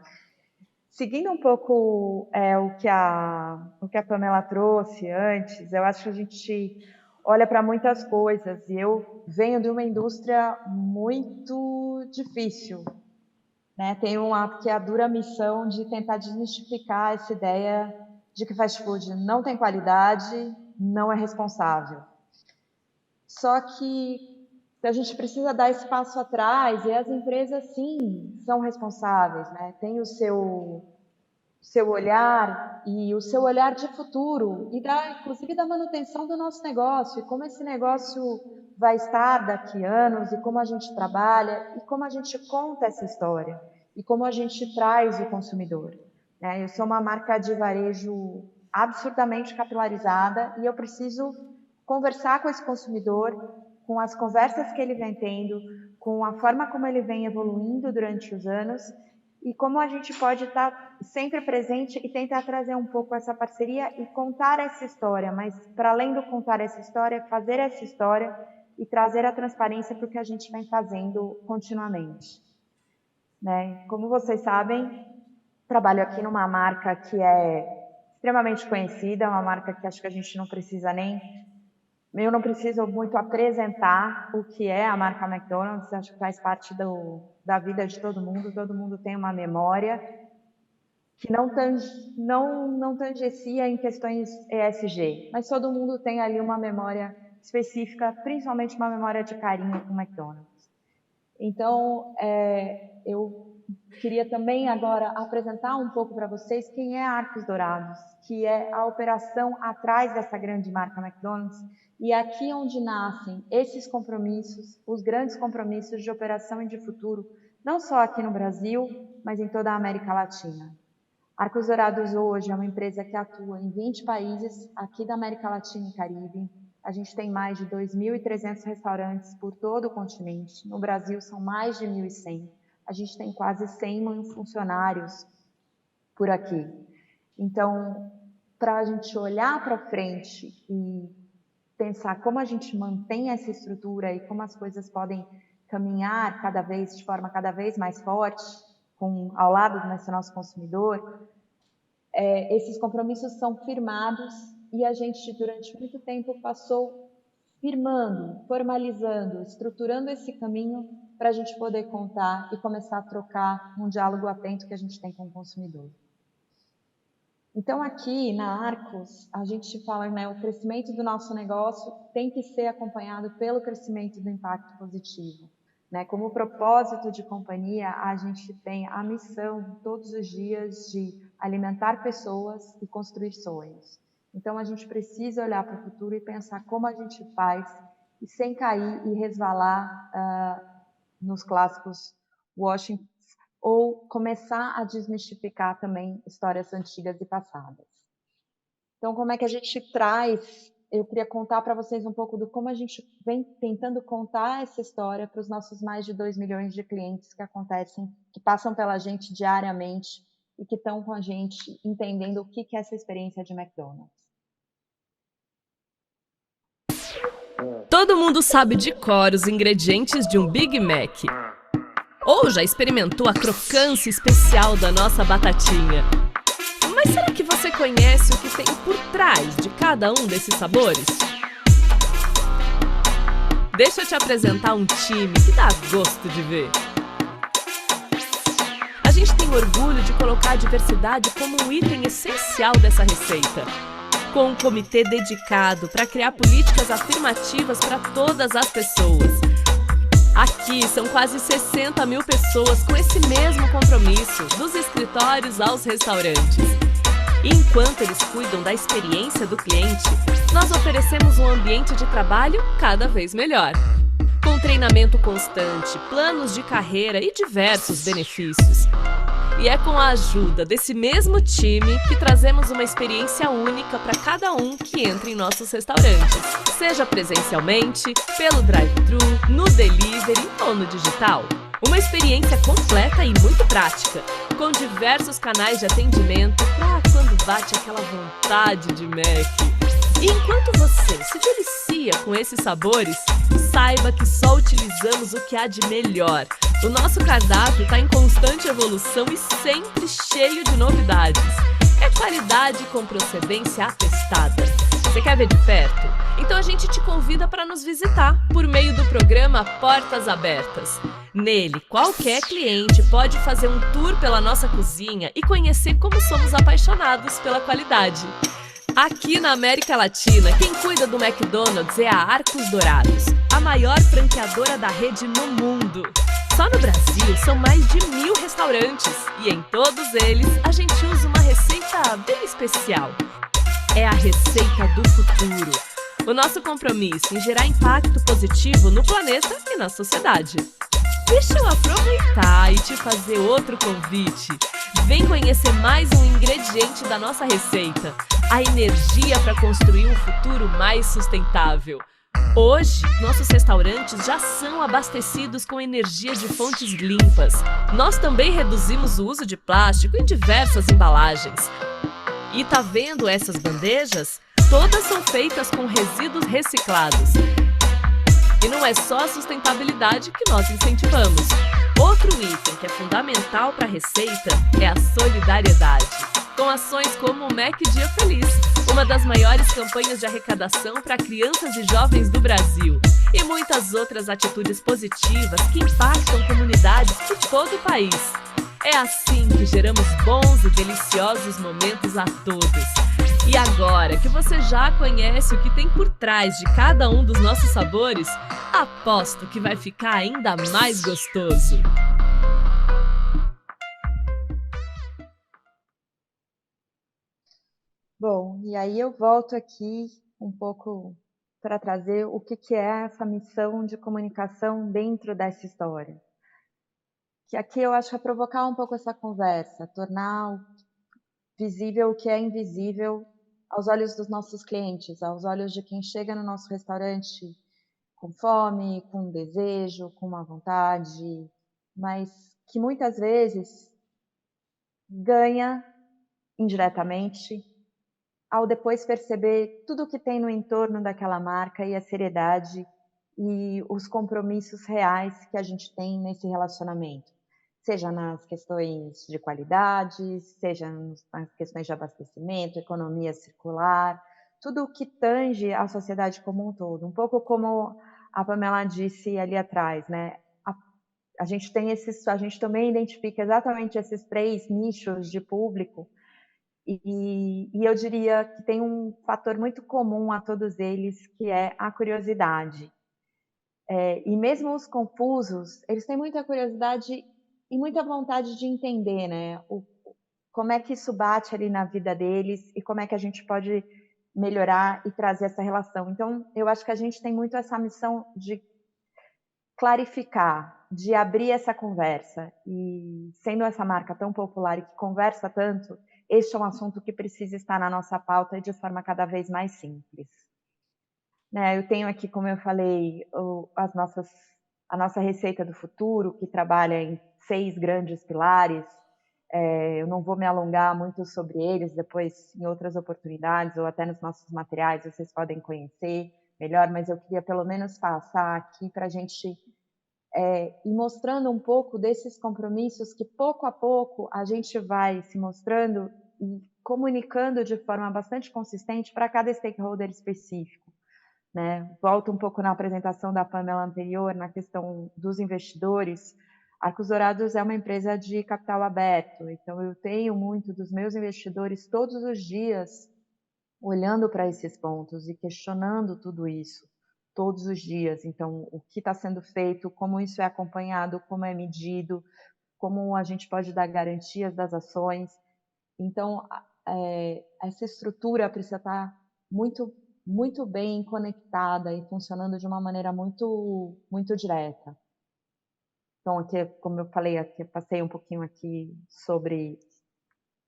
Seguindo um pouco o que a Pamela trouxe antes, eu acho que a gente olha para muitas coisas, e eu venho de uma indústria muito difícil, né? Tenho que é a dura missão de tentar desmistificar essa ideia de que fast food não tem qualidade, não é responsável. Só que a gente precisa dar esse passo atrás, e as empresas, sim, são responsáveis, né? Tem o seu olhar, e o seu olhar de futuro, e inclusive da manutenção do nosso negócio, e como esse negócio vai estar daqui a anos, e como a gente trabalha, e como a gente conta essa história, e como a gente traz o consumidor, né? Eu sou uma marca de varejo absurdamente capilarizada, e eu preciso conversar com esse consumidor, com as conversas que ele vem tendo, com a forma como ele vem evoluindo durante os anos, e como a gente pode estar sempre presente e tentar trazer um pouco essa parceria e contar essa história, mas para além do contar essa história, fazer essa história e trazer a transparência para o que a gente vem fazendo continuamente, né? Como vocês sabem, trabalho aqui numa marca que é extremamente conhecida, uma marca que acho que a gente não precisa eu não preciso muito apresentar o que é a marca McDonald's, acho que faz parte da vida de todo mundo tem uma memória que não tangencia em questões ESG, mas todo mundo tem ali uma memória específica, principalmente uma memória de carinho com o McDonald's. Então, eu queria também agora apresentar um pouco para vocês quem é a Arcos Dourados, que é a operação atrás dessa grande marca McDonald's, e é aqui onde nascem esses compromissos, os grandes compromissos de operação e de futuro, não só aqui no Brasil, mas em toda a América Latina. Arcos Dourados hoje é uma empresa que atua em 20 países aqui da América Latina e Caribe. A gente tem mais de 2.300 restaurantes por todo o continente. No Brasil são mais de 1.100. A gente tem quase 100 mil funcionários por aqui. Então, para a gente olhar para frente e pensar como a gente mantém essa estrutura e como as coisas podem caminhar de forma cada vez mais forte, ao lado do nosso consumidor, esses compromissos são firmados e a gente, durante muito tempo, passou firmando, formalizando, estruturando esse caminho para a gente poder contar e começar a trocar um diálogo atento que a gente tem com o consumidor. Então, aqui na Arcos, a gente fala, né, o crescimento do nosso negócio tem que ser acompanhado pelo crescimento do impacto positivo, né? Como propósito de companhia, a gente tem a missão todos os dias de alimentar pessoas e construir sonhos. Então, a gente precisa olhar para o futuro e pensar como a gente faz, e sem cair e resvalar nos clássicos Washington, ou começar a desmistificar também histórias antigas e passadas. Então, como é que a gente traz eu queria contar para vocês um pouco do como a gente vem tentando contar essa história para os nossos mais de 2 milhões de clientes que passam pela gente diariamente e que estão com a gente entendendo o que é essa experiência de McDonald's. Todo mundo sabe de cor os ingredientes de um Big Mac. Ou já experimentou a crocância especial da nossa batatinha. Mas será que você conhece o que tem por trás de cada um desses sabores? Deixa eu te apresentar um time que dá gosto de ver. A gente tem orgulho de colocar a diversidade como um item essencial dessa receita. Com um comitê dedicado para criar políticas afirmativas para todas as pessoas. Aqui são quase 60 mil pessoas com esse mesmo compromisso, dos escritórios aos restaurantes. E enquanto eles cuidam da experiência do cliente, nós oferecemos um ambiente de trabalho cada vez melhor. Com treinamento constante, planos de carreira e diversos benefícios. E é com a ajuda desse mesmo time que trazemos uma experiência única para cada um que entra em nossos restaurantes. Seja presencialmente, pelo drive-thru, no delivery ou no digital. Uma experiência completa e muito prática, com diversos canais de atendimento para quando bate aquela vontade de Mac. E enquanto você se delicia com esses sabores, saiba que só utilizamos o que há de melhor. O nosso cardápio está em constante evolução e sempre cheio de novidades. É qualidade com procedência atestada. Você quer ver de perto? Então a gente te convida para nos visitar por meio do programa Portas Abertas. Nele, qualquer cliente pode fazer um tour pela nossa cozinha e conhecer como somos apaixonados pela qualidade. Aqui na América Latina, quem cuida do McDonald's é a Arcos Dourados, a maior franqueadora da rede no mundo. Só no Brasil são mais de 1000 restaurantes e em todos eles a gente usa uma receita bem especial. É a receita do futuro. O nosso compromisso em gerar impacto positivo no planeta e na sociedade. Deixa eu aproveitar e te fazer outro convite. Vem conhecer mais um ingrediente da nossa receita. A energia para construir um futuro mais sustentável. Hoje, nossos restaurantes já são abastecidos com energia de fontes limpas. Nós também reduzimos o uso de plástico em diversas embalagens. E tá vendo essas bandejas? Todas são feitas com resíduos reciclados. E não é só a sustentabilidade que nós incentivamos. Outro item que é fundamental para a receita é a solidariedade. Com ações como o Mac Dia Feliz, uma das maiores campanhas de arrecadação para crianças e jovens do Brasil. E muitas outras atitudes positivas que impactam comunidades por todo o país. É assim que geramos bons e deliciosos momentos a todos. E agora que você já conhece o que tem por trás de cada um dos nossos sabores, aposto que vai ficar ainda mais gostoso. Bom, e aí eu volto aqui um pouco para trazer o que é essa missão de comunicação dentro dessa história. Que aqui eu acho que é provocar um pouco essa conversa, tornar visível o que é invisível aos olhos dos nossos clientes, aos olhos de quem chega no nosso restaurante com fome, com desejo, com uma vontade, mas que muitas vezes ganha indiretamente ao depois perceber tudo o que tem no entorno daquela marca e a seriedade e os compromissos reais que a gente tem nesse relacionamento. Seja nas questões de qualidade, seja nas questões de abastecimento, economia circular, tudo o que tange a sociedade como um todo. Um pouco como a Pamela disse ali atrás, né? A gente também identifica exatamente esses 3 nichos de público e eu diria que tem um fator muito comum a todos eles, que é a curiosidade. E mesmo os confusos, eles têm muita curiosidade e muita vontade de entender, né? Como é que isso bate ali na vida deles e como é que a gente pode melhorar e trazer essa relação. Então, eu acho que a gente tem muito essa missão de clarificar, de abrir essa conversa. E sendo essa marca tão popular e que conversa tanto, este é um assunto que precisa estar na nossa pauta e de forma cada vez mais simples. né? Eu tenho aqui, como eu falei, a nossa receita do futuro, que trabalha em 6 grandes pilares. Eu não vou me alongar muito sobre eles, depois em outras oportunidades ou até nos nossos materiais vocês podem conhecer melhor, mas eu queria pelo menos passar aqui para a gente ir mostrando um pouco desses compromissos que pouco a pouco a gente vai se mostrando e comunicando de forma bastante consistente para cada stakeholder específico, né? Volto um pouco na apresentação da Pamela anterior, na questão dos investidores. Arcos Dourados é uma empresa de capital aberto, então eu tenho muito dos meus investidores todos os dias olhando para esses pontos e questionando tudo isso, todos os dias. Então, o que está sendo feito, como isso é acompanhado, como é medido, como a gente pode dar garantias das ações. Então, essa estrutura precisa estar muito bem conectada e funcionando de uma maneira muito direta. Então, aqui, como eu falei, aqui, passei um pouquinho aqui sobre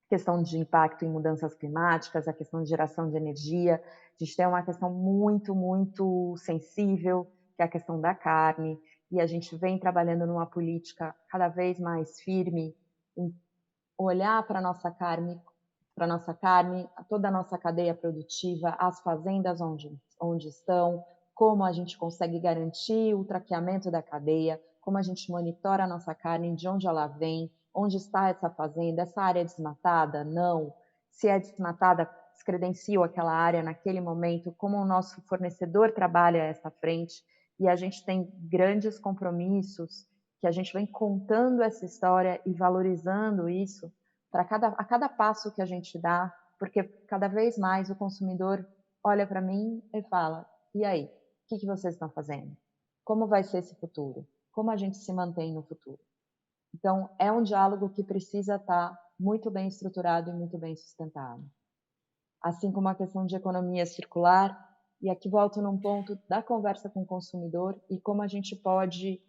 questão de impacto em mudanças climáticas, a questão de geração de energia. A gente tem uma questão muito sensível, que é a questão da carne, e a gente vem trabalhando numa política cada vez mais firme em olhar para a nossa carne, toda a nossa cadeia produtiva, as fazendas onde estão, como a gente consegue garantir o traqueamento da cadeia, como a gente monitora a nossa carne, de onde ela vem, onde está essa fazenda, essa área é desmatada? Não. Se é desmatada, descredencia aquela área naquele momento, como o nosso fornecedor trabalha essa frente, e a gente tem grandes compromissos que a gente vem contando essa história e valorizando isso a cada passo que a gente dá, porque cada vez mais o consumidor olha para mim e fala: e aí, o que vocês estão fazendo? Como vai ser esse futuro? Como a gente se mantém no futuro? Então, é um diálogo que precisa estar muito bem estruturado e muito bem sustentado. Assim como a questão de economia circular, e aqui volto num ponto da conversa com o consumidor e como a gente pode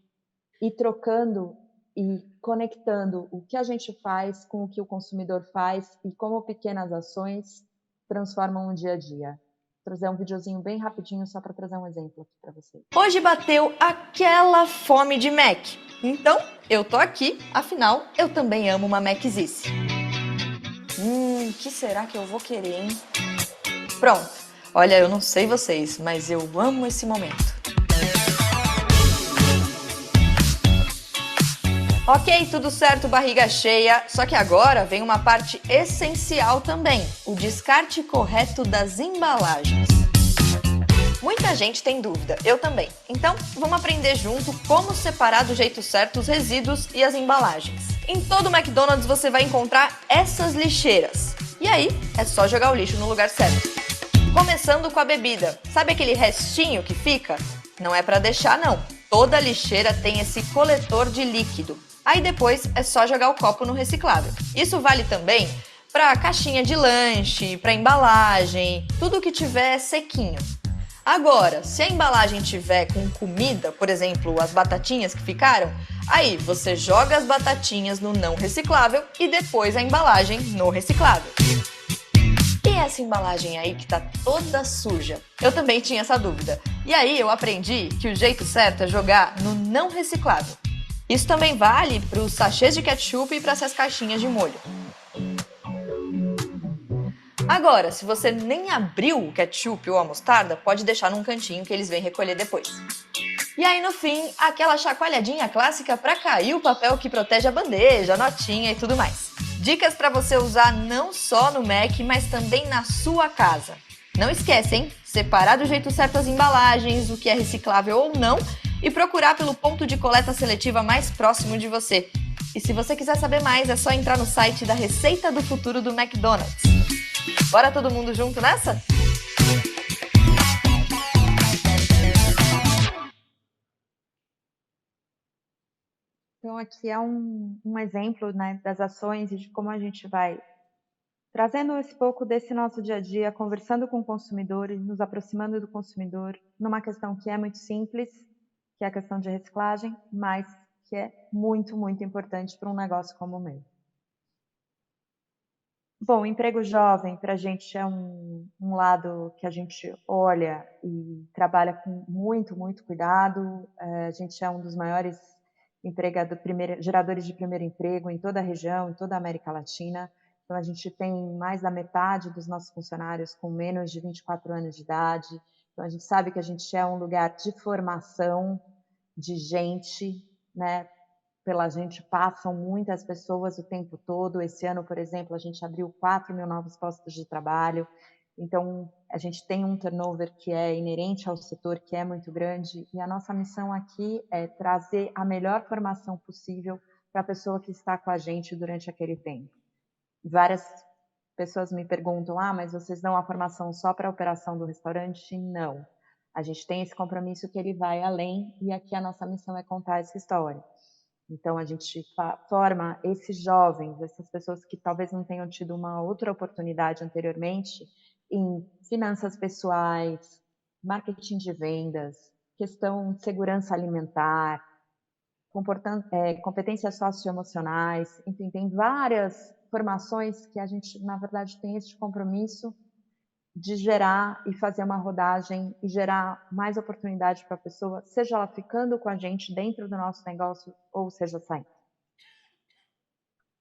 ir trocando e conectando o que a gente faz com o que o consumidor faz e como pequenas ações transformam o dia a dia. Vou trazer um videozinho bem rapidinho só para trazer um exemplo aqui para vocês. Hoje bateu aquela fome de Mac. Então, eu tô aqui, afinal, eu também amo uma Maczice. Que será que eu vou querer, hein? Pronto. Olha, eu não sei vocês, mas eu amo esse momento. Ok, tudo certo, barriga cheia, só que agora vem uma parte essencial também, o descarte correto das embalagens. Muita gente tem dúvida, eu também. Então, vamos aprender junto como separar do jeito certo os resíduos e as embalagens. Em todo o McDonald's você vai encontrar essas lixeiras. E aí, é só jogar o lixo no lugar certo. Começando com a bebida. Sabe aquele restinho que fica? Não é para deixar, não. Toda lixeira tem esse coletor de líquido. Aí depois é só jogar o copo no reciclável. Isso vale também para caixinha de lanche, para embalagem, tudo que tiver sequinho. Agora, se a embalagem tiver com comida, por exemplo, as batatinhas que ficaram, aí você joga as batatinhas no não reciclável e depois a embalagem no reciclável. E essa embalagem aí que tá toda suja? Eu também tinha essa dúvida. E aí eu aprendi que o jeito certo é jogar no não reciclável. Isso também vale para os sachês de ketchup e para essas caixinhas de molho. Agora, se você nem abriu o ketchup ou a mostarda, pode deixar num cantinho que eles vêm recolher depois. E aí, no fim, aquela chacoalhadinha clássica para cair o papel que protege a bandeja, a notinha e tudo mais. Dicas para você usar não só no Mac, mas também na sua casa. Não esquece, hein? Separar do jeito certo as embalagens, o que é reciclável ou não, e procurar pelo ponto de coleta seletiva mais próximo de você. E se você quiser saber mais, é só entrar no site da Receita do Futuro do McDonald's. Bora todo mundo junto nessa? Então, aqui é um exemplo, né, das ações e de como a gente vai trazendo esse pouco desse nosso dia a dia, conversando com o consumidor e nos aproximando do consumidor, numa questão que é muito simples, que é a questão de reciclagem, mas que é muito importante para um negócio como o meu. Bom, emprego jovem para a gente é um lado que a gente olha e trabalha com muito, muito cuidado. A gente é um dos maiores geradores de primeiro emprego em toda a região, em toda a América Latina. Então, a gente tem mais da metade dos nossos funcionários com menos de 24 anos de idade. Então, a gente sabe que a gente é um lugar de formação de gente, né? Pela gente passam muitas pessoas o tempo todo. Esse ano, por exemplo, a gente abriu 4.000 novos postos de trabalho. Então, a gente tem um turnover que é inerente ao setor, que é muito grande, e a nossa missão aqui é trazer a melhor formação possível para a pessoa que está com a gente durante aquele tempo. Várias pessoas me perguntam, mas vocês dão a formação só para a operação do restaurante? Não. A gente tem esse compromisso que ele vai além, e aqui a nossa missão é contar essa história. Então, a gente forma esses jovens, essas pessoas que talvez não tenham tido uma outra oportunidade anteriormente, em finanças pessoais, marketing de vendas, questão de segurança alimentar, competências socioemocionais, enfim, tem várias formações que a gente, na verdade, tem esse compromisso de gerar e fazer uma rodagem e gerar mais oportunidade para a pessoa, seja ela ficando com a gente dentro do nosso negócio ou seja saindo.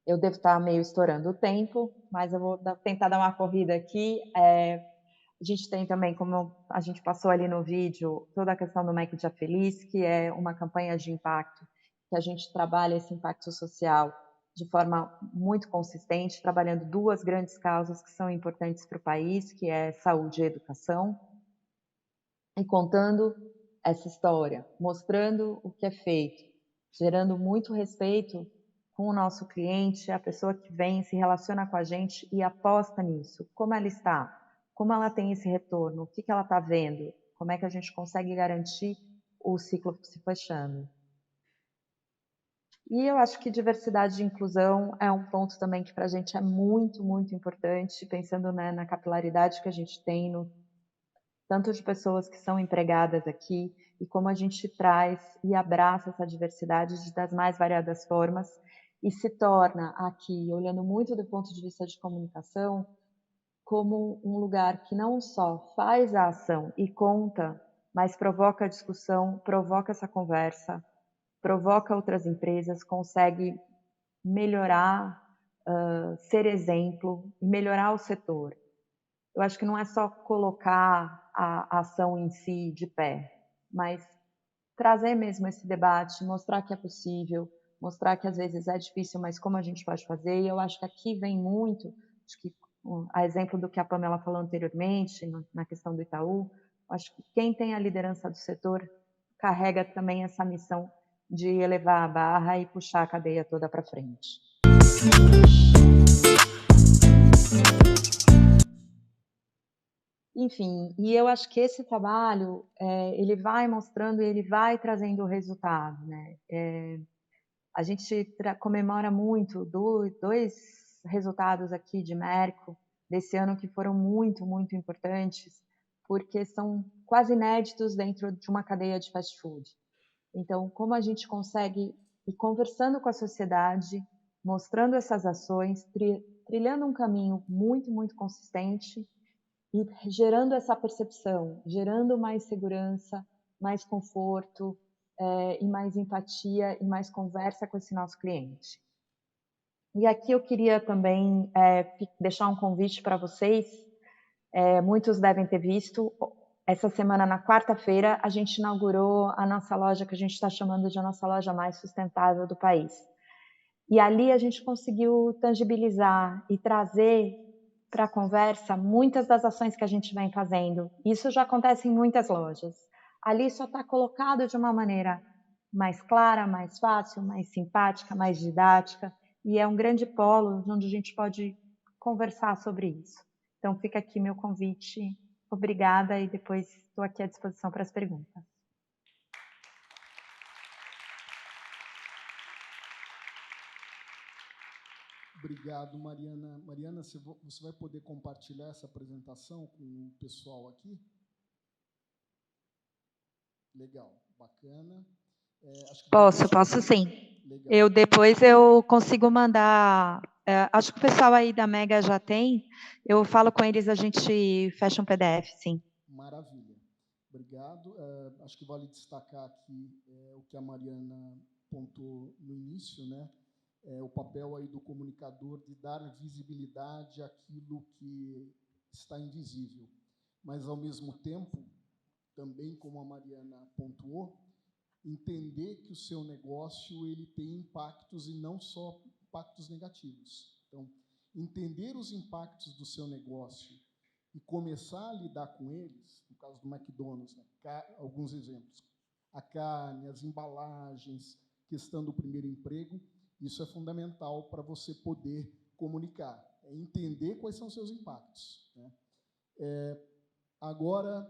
Eu devo estar meio estourando o tempo, mas eu vou tentar dar uma corrida aqui. A gente tem também, como a gente passou ali no vídeo, toda a questão do Mac Dia Feliz, que é uma campanha de impacto, que a gente trabalha esse impacto social de forma muito consistente, trabalhando duas grandes causas que são importantes para o país, que é saúde e educação, e contando essa história, mostrando o que é feito, gerando muito respeito com o nosso cliente, a pessoa que vem, se relaciona com a gente e aposta nisso. Como ela está? Como ela tem esse retorno? O que ela está vendo? Como é que a gente consegue garantir o ciclo se fechando? E eu acho que diversidade e inclusão é um ponto também que para a gente é muito, muito importante, pensando, né, na capilaridade que a gente tem, no tanto de pessoas que são empregadas aqui, e como a gente traz e abraça essa diversidade das mais variadas formas, e se torna aqui, olhando muito do ponto de vista de comunicação, como um lugar que não só faz a ação e conta, mas provoca a discussão, provoca essa conversa, provoca outras empresas, consegue melhorar, ser exemplo e melhorar o setor. Eu acho que não é só colocar a ação em si de pé, mas trazer mesmo esse debate, mostrar que é possível, mostrar que às vezes é difícil, mas como a gente pode fazer. E eu acho que aqui vem muito, acho que a exemplo do que a Pamela falou anteriormente, na questão do Itaú, acho que quem tem a liderança do setor carrega também essa missão de elevar a barra e puxar a cadeia toda para frente. Enfim, e eu acho que esse trabalho, ele vai mostrando e ele vai trazendo o resultado, né? A gente comemora muito dois resultados aqui de Merco desse ano que foram muito, muito importantes, porque são quase inéditos dentro de uma cadeia de fast food. Então, como a gente consegue ir conversando com a sociedade, mostrando essas ações, trilhando um caminho muito, muito consistente e gerando essa percepção, gerando mais segurança, mais conforto, e mais empatia e mais conversa com esse nosso cliente. E aqui eu queria também deixar um convite para vocês, muitos devem ter visto, essa semana, na quarta-feira, a gente inaugurou a nossa loja, que a gente está chamando de a nossa loja mais sustentável do país. E ali a gente conseguiu tangibilizar e trazer para a conversa muitas das ações que a gente vem fazendo. Isso já acontece em muitas lojas. Ali só está colocado de uma maneira mais clara, mais fácil, mais simpática, mais didática, e é um grande polo onde a gente pode conversar sobre isso. Então, fica aqui meu convite. Obrigada, e depois estou aqui à disposição para as perguntas. Obrigado, Mariana. Mariana, você vai poder compartilhar essa apresentação com o pessoal aqui? Legal, bacana. Posso sim. Legal. Depois eu consigo mandar Acho que o pessoal aí da Mega já tem. Eu falo com eles, a gente fecha um PDF, sim. Maravilha. Obrigado. Acho que vale destacar aqui o que a Mariana pontuou no início, né? O papel aí do comunicador de dar visibilidade àquilo que está invisível. Mas, ao mesmo tempo, também como a Mariana pontuou, entender que o seu negócio ele tem impactos e não só impactos negativos. Então, entender os impactos do seu negócio e começar a lidar com eles, no caso do McDonald's, né? Alguns exemplos, a carne, as embalagens, questão do primeiro emprego, isso é fundamental para você poder comunicar, entender quais são os seus impactos, né? Agora,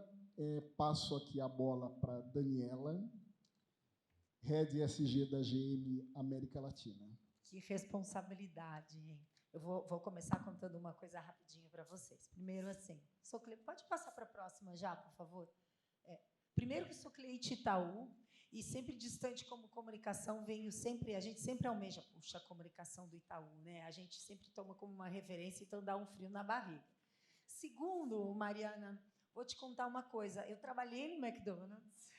passo aqui a bola para Daniela, Head ESG da GM América Latina. Que responsabilidade, hein? Eu vou começar contando uma coisa rapidinho para vocês. Primeiro, assim, pode passar para a próxima já, por favor? Primeiro que sou cliente Itaú, e sempre distante como comunicação, a gente sempre almeja, puxa, a comunicação do Itaú, né? A gente sempre toma como uma referência, então dá um frio na barriga. Segundo, Mariana, vou te contar uma coisa. Eu trabalhei no McDonald's,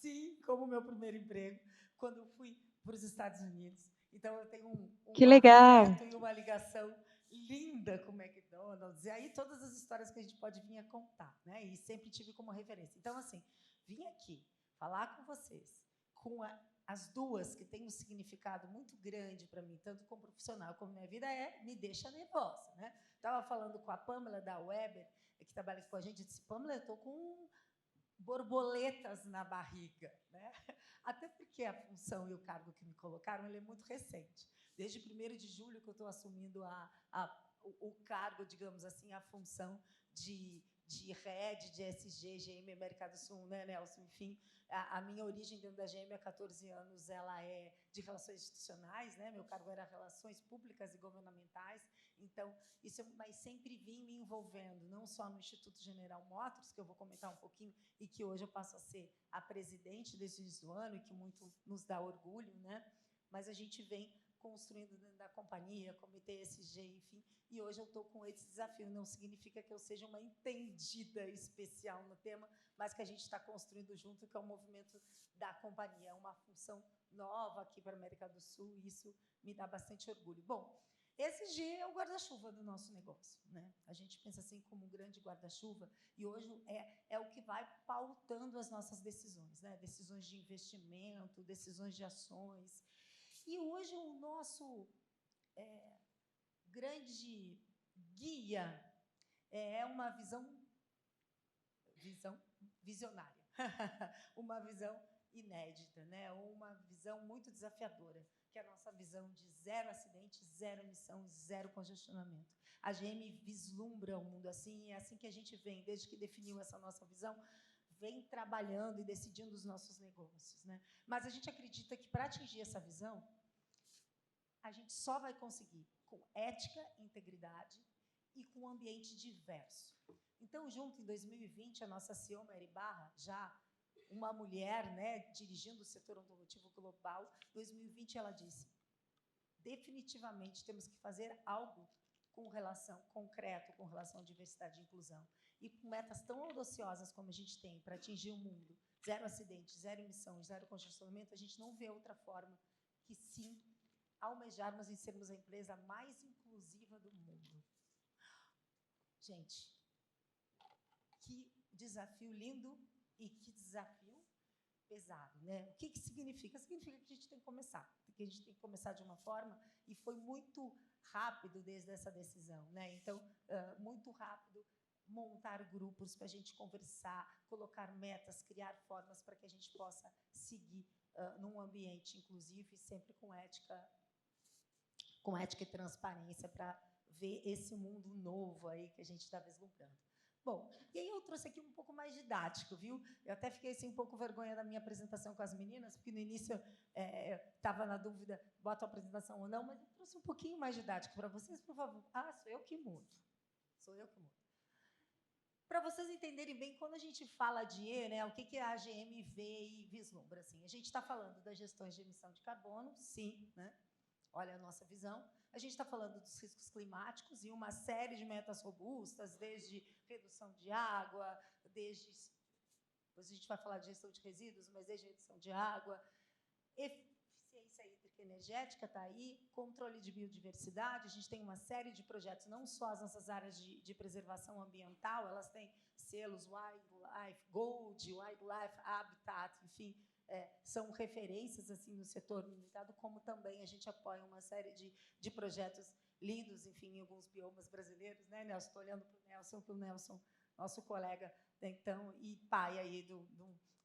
sim, como meu primeiro emprego, quando eu fui para os Estados Unidos. Então, eu tenho um Que legal! afeto e uma ligação linda com o McDonald's. E aí, todas as histórias que a gente pode vir a contar, né? E sempre tive como referência. Então, assim, vim aqui falar com vocês, com as duas que têm um significado muito grande para mim, tanto como profissional como minha vida, me deixa nervosa, né? Estava falando com a Pamela da Weber, que trabalha aqui com a gente, e disse, Pamela, eu estou com borboletas na barriga, né? Até porque a função e o cargo que me colocaram, ele é muito recente. Desde 1º de julho que eu estou assumindo o cargo, digamos assim, a função de Head, de ESG, GM América do Sul, né, Nelson? Enfim, a minha origem dentro da GM há 14 anos, ela é de relações institucionais, né? Meu cargo era relações públicas e governamentais. Então, mas sempre vim me envolvendo, não só no Instituto General Motors, que eu vou comentar um pouquinho, e que hoje eu passo a ser a presidente desse início do ano, e que muito nos dá orgulho, né? Mas a gente vem construindo dentro da companhia, comitê ESG, enfim, e hoje eu estou com esse desafio. Não significa que eu seja uma entendida especial no tema, mas que a gente está construindo junto, que é o movimento da companhia. É uma função nova aqui para a América do Sul, e isso me dá bastante orgulho. Bom, ESG é o guarda-chuva do nosso negócio, né? A gente pensa assim como um grande guarda-chuva, e hoje é o que vai pautando as nossas decisões, né? Decisões de investimento, decisões de ações. E hoje o nosso grande guia é uma visionária, uma visão inédita, né? Uma visão muito desafiadora, que é a nossa visão de 0 acidente, 0 emissão, 0 congestionamento. A GM vislumbra o mundo assim, e é assim que a gente vem, desde que definiu essa nossa visão, vem trabalhando e decidindo os nossos negócios, né? Mas a gente acredita que, para atingir essa visão, a gente só vai conseguir com ética, integridade e com um ambiente diverso. Então, junto, em 2020, a nossa CEO, Mary Barra, já uma mulher, né, dirigindo o setor automotivo global, em 2020 ela disse, definitivamente temos que fazer algo com relação concreto, com relação à diversidade e inclusão. E com metas tão audaciosas como a gente tem para atingir o mundo, 0 acidentes, 0 emissões, 0 congestionamento, a gente não vê outra forma que sim almejarmos em sermos a empresa mais inclusiva do mundo. Gente, que desafio lindo e que desafio pesado, né? O que significa? Significa que a gente tem que começar, que a gente tem que começar de uma forma, e foi muito rápido desde essa decisão, né? Então, muito rápido, montar grupos para a gente conversar, colocar metas, criar formas para que a gente possa seguir num ambiente inclusivo e sempre com ética e transparência, para ver esse mundo novo aí que a gente está vislumbrando. Bom, e aí eu trouxe aqui um pouco mais didático, viu? Eu até fiquei assim, um pouco vergonha da minha apresentação com as meninas, porque no início estava na dúvida, boto a apresentação ou não, mas eu trouxe um pouquinho mais didático para vocês, por favor. Sou eu que mudo. Sou eu que mudo. Para vocês entenderem bem, quando a gente fala de E, né, o que a AGM vê e vislumbra? Assim, a gente está falando das gestões de emissão de carbono, sim, né? olha a nossa visão. A gente está falando dos riscos climáticos e uma série de metas robustas, desde redução de água, depois a gente vai falar de gestão de resíduos, mas desde redução de água, eficiência hídrica e energética está aí, controle de biodiversidade, a gente tem uma série de projetos, não só as nossas áreas de preservação ambiental, elas têm selos Wildlife Gold, Wildlife Habitat, enfim, são referências assim no setor limitado, como também a gente apoia uma série de projetos lindos, enfim, em alguns biomas brasileiros, né, Nelson? Estou olhando para o Nelson, nosso colega, então, e pai aí do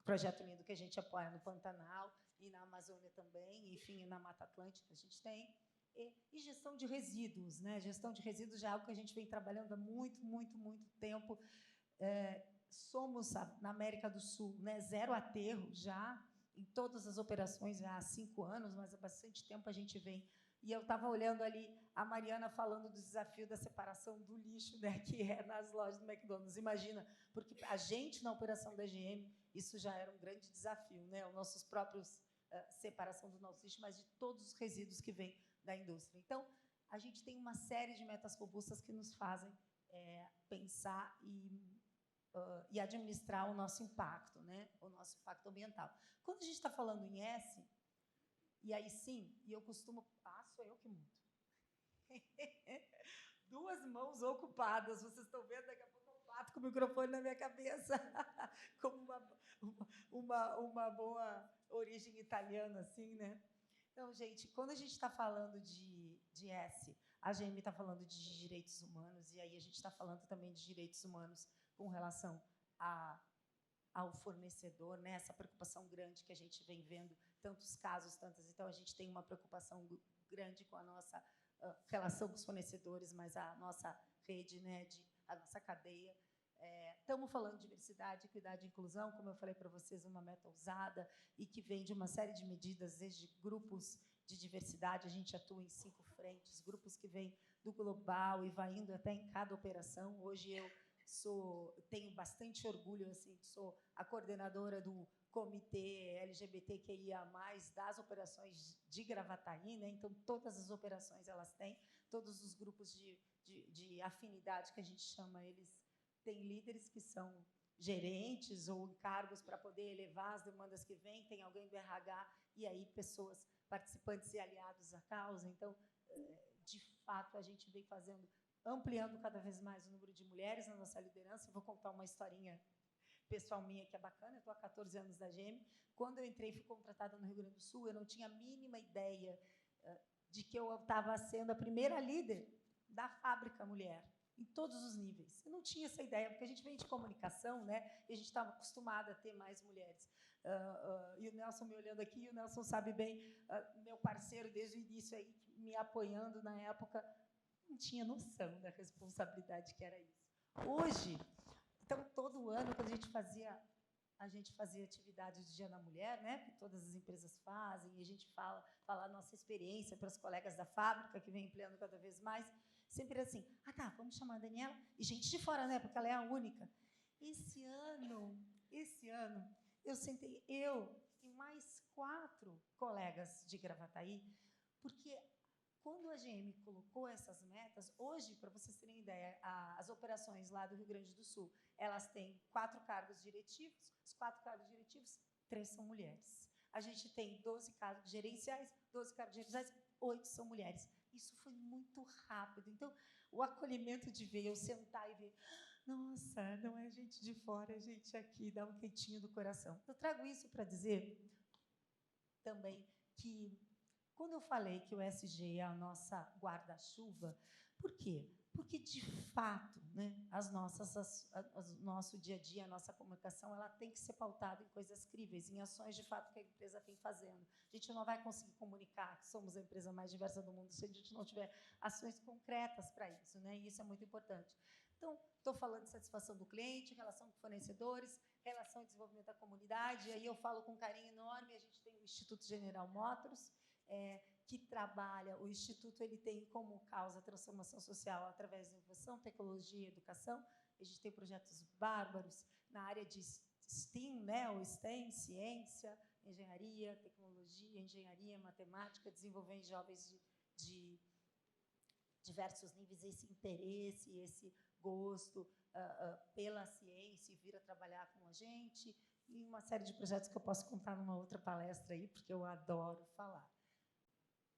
projeto lindo que a gente apoia no Pantanal e na Amazônia também, enfim, na Mata Atlântica a gente tem. E gestão de resíduos, né? Gestão de resíduos já é algo que a gente vem trabalhando há muito tempo. Somos, na América do Sul, né, zero aterro já, em todas as operações, já há 5 anos, mas há bastante tempo a gente vem. E eu estava olhando ali a Mariana falando do desafio da separação do lixo, né, que é nas lojas do McDonald's. Imagina, porque a gente, na operação da GM, isso já era um grande desafio, né, os nossos próprios separação do nosso lixo, mas de todos os resíduos que vêm da indústria. Então, a gente tem uma série de metas robustas que nos fazem pensar e administrar o nosso impacto, né? O nosso impacto ambiental. Quando a gente está falando em S, e aí sim, e eu costumo... sou eu que mudo. 2 mãos ocupadas, vocês estão vendo, daqui a pouco eu bato com o microfone na minha cabeça, como uma boa origem italiana, assim, né? Então, gente, quando a gente está falando de S, a GM está falando de direitos humanos, e aí a gente está falando também de direitos humanos com relação ao fornecedor, né? Essa preocupação grande que a gente vem vendo, tantos casos, tantas. Então, a gente tem uma preocupação grande com a nossa relação com os fornecedores, mas a nossa rede, né, a nossa cadeia. Estamos falando de diversidade, equidade e inclusão, como eu falei para vocês, uma meta ousada e que vem de uma série de medidas, desde grupos de diversidade, a gente atua em 5 frentes, grupos que vêm do global e vai indo até em cada operação. Hoje eu tenho bastante orgulho, assim, sou a coordenadora do Comitê LGBTQIA+, das operações de Gravataí, né? Então, todas as operações elas têm, todos os grupos de afinidade, que a gente chama, eles têm líderes que são gerentes ou encargos para poder elevar as demandas que vêm, tem alguém do RH, e aí pessoas, participantes e aliados à causa. Então, de fato, a gente vem ampliando cada vez mais o número de mulheres na nossa liderança. Eu vou contar uma historinha pessoal minha que é bacana. Eu estou há 14 anos da GM. Quando eu entrei e fui contratada no Rio Grande do Sul, eu não tinha a mínima ideia de que eu estava sendo a primeira líder da fábrica mulher, em todos os níveis. Eu não tinha essa ideia, porque a gente vem de comunicação, né? E a gente estava acostumada a ter mais mulheres. E o Nelson me olhando aqui, e o Nelson sabe bem, meu parceiro desde o início, aí, me apoiando na época, não tinha noção da responsabilidade que era isso. Hoje, então, todo ano, quando a gente fazia atividade de Dia da Mulher, né, que todas as empresas fazem, e a gente fala a nossa experiência para os colegas da fábrica, que vem ampliando cada vez mais, sempre assim, tá, vamos chamar a Daniela, e gente de fora, né, porque ela é a única. Esse ano, eu sentei, eu e mais 4 colegas de Gravataí, porque quando a GM colocou essas metas, hoje, para vocês terem ideia, as operações lá do Rio Grande do Sul, elas têm 4 cargos diretivos, os 4 cargos diretivos, 3 são mulheres. A gente tem 12 cargos gerenciais, 12 cargos gerenciais, 8 são mulheres. Isso foi muito rápido. Então, o acolhimento de ver, eu sentar e ver, nossa, não é gente de fora, é gente aqui, dá um quentinho do coração. Eu trago isso para dizer também que, quando eu falei que o SG é a nossa guarda-chuva, por quê? Porque, de fato, né, o nosso dia a dia, a nossa comunicação, ela tem que ser pautada em coisas críveis, em ações, de fato, que a empresa vem fazendo. A gente não vai conseguir comunicar que somos a empresa mais diversa do mundo se a gente não tiver ações concretas para isso, né? E isso é muito importante. Então, estou falando de satisfação do cliente, relação com fornecedores, relação e desenvolvimento da comunidade, e aí eu falo com um carinho enorme, a gente tem o Instituto General Motors, que trabalha, o Instituto ele tem como causa a transformação social através da inovação, tecnologia e educação. A gente tem projetos bárbaros na área de STEAM, né? O STEM, ciência, engenharia, tecnologia, engenharia, matemática, desenvolvendo jovens de diversos níveis, esse interesse, esse gosto pela ciência e vir a trabalhar com a gente, e uma série de projetos que eu posso contar numa outra palestra aí, porque eu adoro falar.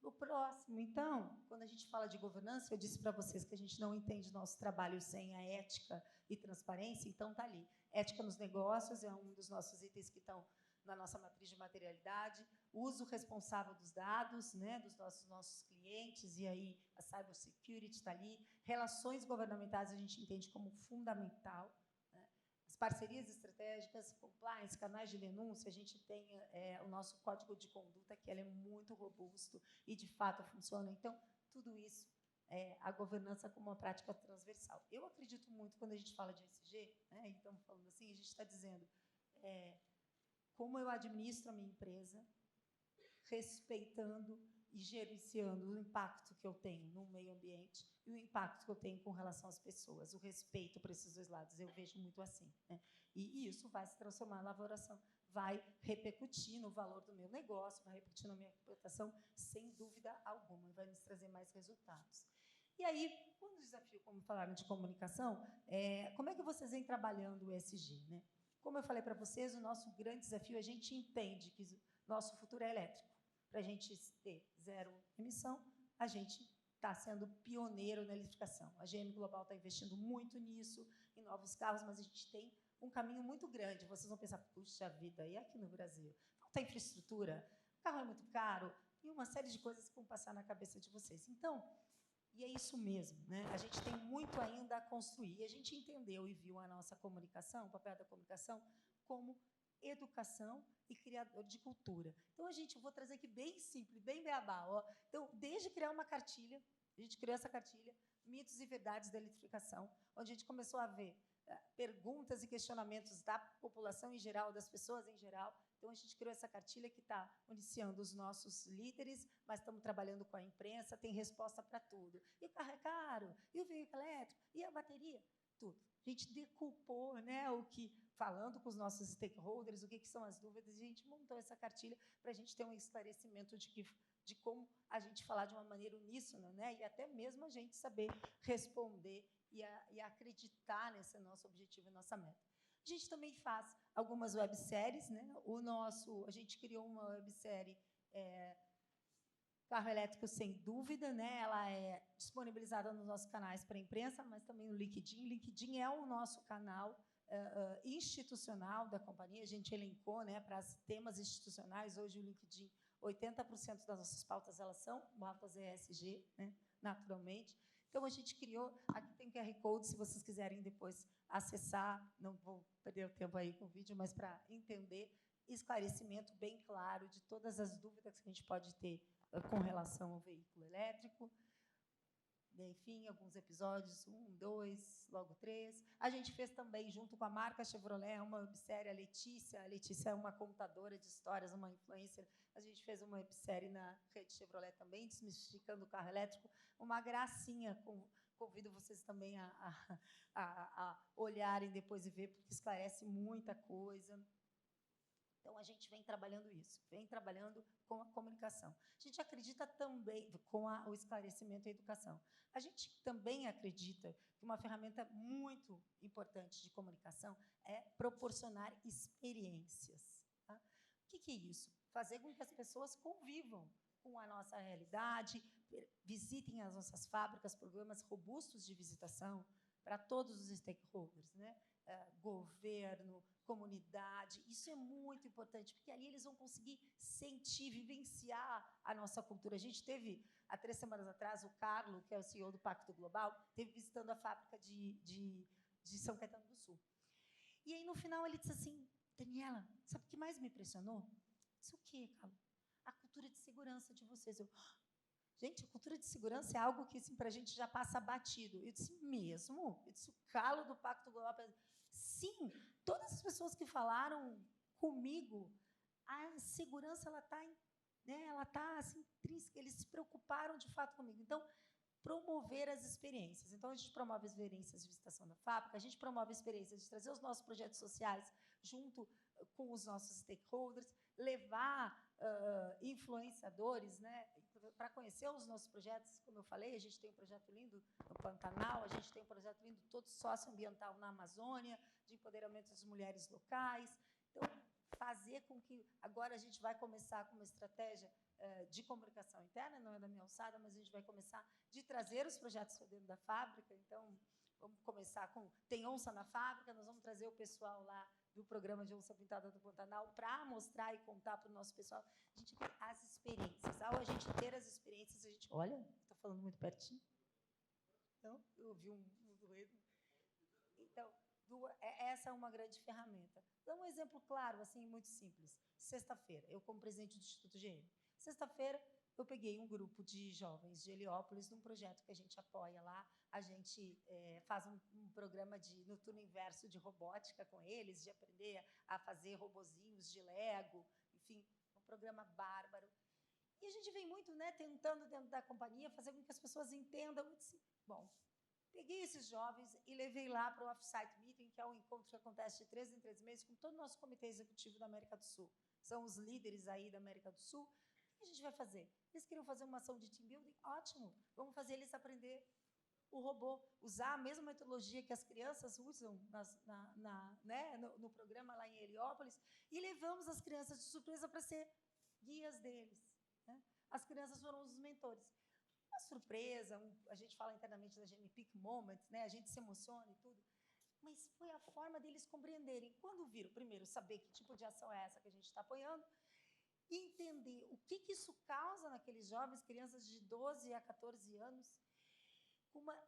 O próximo, então, quando a gente fala de governança, eu disse para vocês que a gente não entende nosso trabalho sem a ética e transparência, então está ali. Ética nos negócios é um dos nossos itens que estão na nossa matriz de materialidade, uso responsável dos dados, né, dos nossos clientes, e aí a cybersecurity está ali, relações governamentais a gente entende como fundamental, né, as parcerias estratégicas, compliance, canais de denúncia, a gente tem o nosso código de conduta, que ele é muito robusto e, de fato, funciona. Então, tudo isso é a governança como uma prática transversal. Eu acredito muito, quando a gente fala de ESG, né, e estamos falando assim, a gente está dizendo como eu administro a minha empresa, respeitando e gerenciando o impacto que eu tenho no meio ambiente e o impacto que eu tenho com relação às pessoas, o respeito para esses dois lados, eu vejo muito assim, né? E isso vai se transformar na elaboração, vai repercutir no valor do meu negócio, vai repercutir na minha reputação, sem dúvida alguma, e vai nos trazer mais resultados. E aí, quando o desafio, como falaram, de comunicação, como é que vocês vêm trabalhando o ESG, né? Como eu falei para vocês, o nosso grande desafio, a gente entende que o nosso futuro é elétrico. Para a gente ter zero emissão, a gente está sendo pioneiro na eletrificação. A GM Global está investindo muito nisso, em novos carros, mas a gente tem um caminho muito grande. Vocês vão pensar, puxa vida, e aqui no Brasil? Falta infraestrutura, o carro é muito caro, e uma série de coisas que vão passar na cabeça de vocês. Então, e é isso mesmo, né? A gente tem muito ainda a construir. E a gente entendeu e viu a nossa comunicação, o papel da comunicação, como educação e criador de cultura. Então, eu vou trazer aqui bem simples, bem beabá. Ó. Então, desde criar uma cartilha, a gente criou essa cartilha, Mitos e Verdades da Eletrificação, onde a gente começou a ver perguntas e questionamentos da população em geral, das pessoas em geral. Então, a gente criou essa cartilha que está municiando os nossos líderes, mas estamos trabalhando com a imprensa, tem resposta para tudo. E o carro é caro, e o veículo elétrico, e a bateria, tudo. A gente decupou, né, falando com os nossos stakeholders, o que são as dúvidas, e a gente montou essa cartilha para a gente ter um esclarecimento de como a gente falar de uma maneira uníssona, né, e até mesmo a gente saber responder e acreditar nesse nosso objetivo e nossa meta. A gente também faz algumas webséries, né? A gente criou uma websérie Carro Elétrico Sem Dúvida, né? Ela é disponibilizada nos nossos canais para a imprensa, mas também no LinkedIn. LinkedIn é o nosso canal institucional da companhia. A gente elencou, né, para os temas institucionais. Hoje, o LinkedIn, 80% das nossas pautas elas são pautas ESG, né, naturalmente. Então, a gente criou, aqui tem QR Code, se vocês quiserem depois acessar, não vou perder o tempo aí com o vídeo, mas para entender, esclarecimento bem claro de todas as dúvidas que a gente pode ter com relação ao veículo elétrico. Enfim, alguns episódios, 1, 2, logo 3. A gente fez também, junto com a marca Chevrolet, uma websérie, a Letícia. A Letícia é uma contadora de histórias, uma influencer. A gente fez uma websérie na rede Chevrolet também, desmistificando o carro elétrico. Uma gracinha. Convido vocês também a olharem depois e ver, porque esclarece muita coisa. Então, a gente vem trabalhando isso, vem trabalhando com a comunicação. A gente acredita também com o esclarecimento e a educação. A gente também acredita que uma ferramenta muito importante de comunicação é proporcionar experiências. Tá? O que é isso? Fazer com que as pessoas convivam com a nossa realidade, visitem as nossas fábricas, programas robustos de visitação para todos os stakeholders, né? Governo, comunidade, isso é muito importante, porque ali eles vão conseguir sentir, vivenciar a nossa cultura. A gente teve, há 3 semanas atrás, o Carlos, que é o CEO do Pacto Global, esteve visitando a fábrica de São Caetano do Sul. E aí, no final, ele disse assim, Daniela, sabe o que mais me impressionou? Isso o quê, Carlos? A cultura de segurança de vocês. Gente, a cultura de segurança é algo que, assim, para a gente já passa batido. Eu disse, mesmo? Eu disse, o Carlos do Pacto Global. Sim, todas as pessoas que falaram comigo, a segurança ela está, né, ela tá assim, intrínseca, eles se preocuparam de fato comigo. Então, promover as experiências. Então, a gente promove as experiências de visitação da fábrica, a gente promove experiências de trazer os nossos projetos sociais junto com os nossos stakeholders, levar influenciadores, né, para conhecer os nossos projetos. Como eu falei, a gente tem um projeto lindo no Pantanal, a gente tem um projeto lindo todo socioambiental na Amazônia, de empoderamento das mulheres locais. Então, fazer com que... Agora a gente vai começar com uma estratégia de comunicação interna, não é da minha alçada, mas a gente vai começar de trazer os projetos para dentro da fábrica. Então, vamos começar com... Tem onça na fábrica, nós vamos trazer o pessoal lá do programa de Onça Pintada do Pantanal para mostrar e contar para o nosso pessoal. A gente tem as experiências. Ao a gente ter as experiências, a gente... Olha, estou falando muito pertinho. Então, eu ouvi um ruído. Então, essa é uma grande ferramenta. Dá um exemplo claro, assim, muito simples. Sexta-feira, eu como presidente do Instituto GM. Sexta-feira, eu peguei um grupo de jovens de Heliópolis num projeto que a gente apoia lá. A gente faz um programa no turno inverso de robótica com eles, de aprender a fazer robozinhos de Lego, enfim, um programa bárbaro. E a gente vem muito, né, tentando, dentro da companhia, fazer com que as pessoas entendam. Eu disse, bom, peguei esses jovens e levei lá para o Off-Site Meeting, que é um encontro que acontece de 3 em 3 meses com todo o nosso comitê executivo da América do Sul. São os líderes aí da América do Sul. O que a gente vai fazer? Eles queriam fazer uma ação de team building? Ótimo! Vamos fazer eles aprender o robô, usar a mesma metodologia que as crianças usam né, no programa lá em Heliópolis, e levamos as crianças de surpresa para ser guias deles. Né? As crianças foram os mentores. Uma surpresa, a gente fala internamente da GM Peak Moments, né? A gente se emociona e tudo, mas foi a forma deles compreenderem. Quando viram, primeiro, saber que tipo de ação é essa que a gente está apoiando, e entender o que isso causa naqueles jovens, crianças de 12 a 14 anos,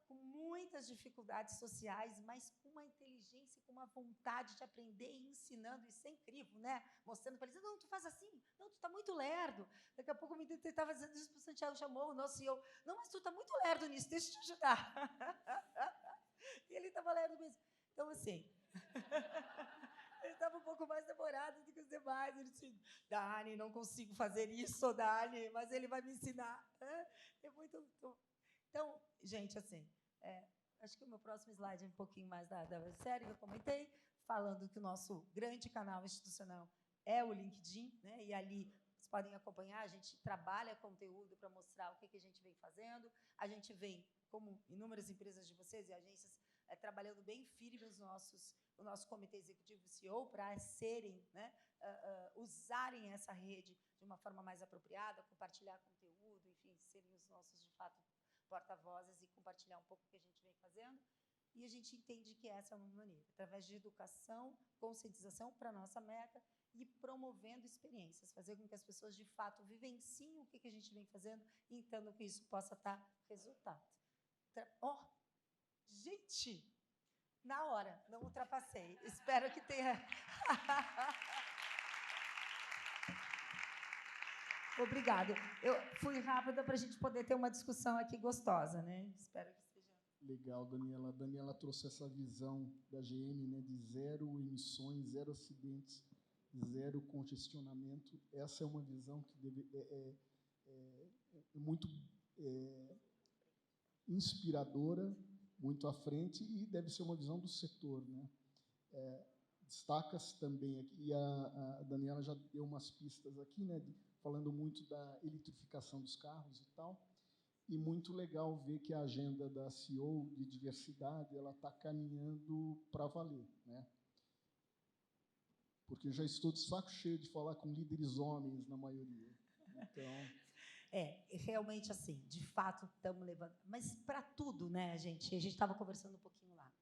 com muitas dificuldades sociais, mas com uma inteligência, com uma vontade de aprender e ensinando, isso é incrível, né? Mostrando para eles, não, tu faz assim, não, tu está muito lerdo. Daqui a pouco o menino estava dizendo isso para o Santiago, chamou o nosso CEO, não, mas tu está muito lerdo nisso, deixa eu te ajudar. E ele estava lerdo mesmo. Então, assim... Ele estava um pouco mais demorado do que os demais. Ele disse, Dani, não consigo fazer isso, Dani, mas ele vai me ensinar. É muito... Então, gente, assim, acho que o meu próximo slide é um pouquinho mais da série que eu comentei, falando que o nosso grande canal institucional é o LinkedIn, né? E ali vocês podem acompanhar, a gente trabalha conteúdo para mostrar o que a gente vem fazendo. A gente vem, como inúmeras empresas de vocês e agências, trabalhando bem firme o nosso comitê executivo CEO para serem, né, usarem essa rede de uma forma mais apropriada, compartilhar conteúdo, enfim, serem os nossos, de fato, porta-vozes e compartilhar um pouco o que a gente vem fazendo. E a gente entende que essa é uma maneira, através de educação, conscientização para a nossa meta e promovendo experiências, fazer com que as pessoas, de fato, vivenciem o que a gente vem fazendo e entendam que isso possa dar resultado. Gente, na hora, não ultrapassei. Espero que tenha... Obrigada. Eu fui rápida para a gente poder ter uma discussão aqui gostosa, né? Espero que seja... Legal, Daniela. A Daniela trouxe essa visão da GM, né, de 0 emissões, 0 acidentes, 0 congestionamento. Essa é uma visão que é muito inspiradora, muito à frente, e deve ser uma visão do setor, né? Destaca-se também aqui, e a Daniela já deu umas pistas aqui, né, falando muito da eletrificação dos carros e tal, e muito legal ver que a agenda da CEO de diversidade ela está caminhando para valer, né? Porque eu já estou de saco cheio de falar com líderes homens, na maioria. Então... realmente, assim, de fato, estamos levando... Mas, para tudo, né, gente? A gente estava conversando um pouquinho lá.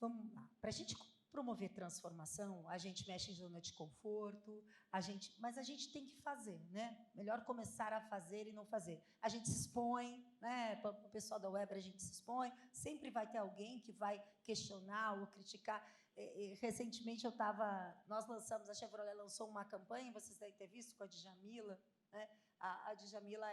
Vamos lá. Para a gente promover transformação, a gente mexe em zona de conforto, mas a gente tem que fazer, né? Melhor começar a fazer e não fazer. A gente se expõe, né? Para o pessoal da Weber, a gente se expõe. Sempre vai ter alguém que vai questionar ou criticar. Recentemente, nós lançamos, a Chevrolet lançou uma campanha, vocês devem ter visto, com a Djamila, né? A Djamila,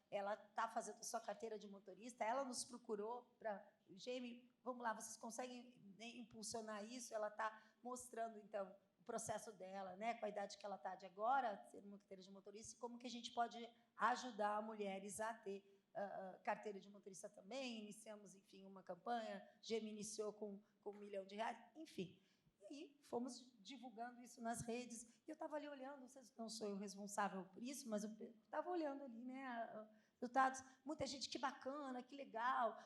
ela está fazendo sua carteira de motorista, ela nos procurou para... GM, vamos lá, vocês conseguem, né, impulsionar isso? Ela está mostrando, então, o processo dela, né, com a idade que ela está de agora, ser uma carteira de motorista, e como que a gente pode ajudar mulheres a ter carteira de motorista também. Iniciamos, enfim, uma campanha, GM iniciou com R$1 milhão, enfim. aí fomos divulgando isso nas redes. E eu estava ali olhando, não sou eu responsável por isso, mas eu estava olhando ali, né, resultados. Muita gente, que bacana, que legal,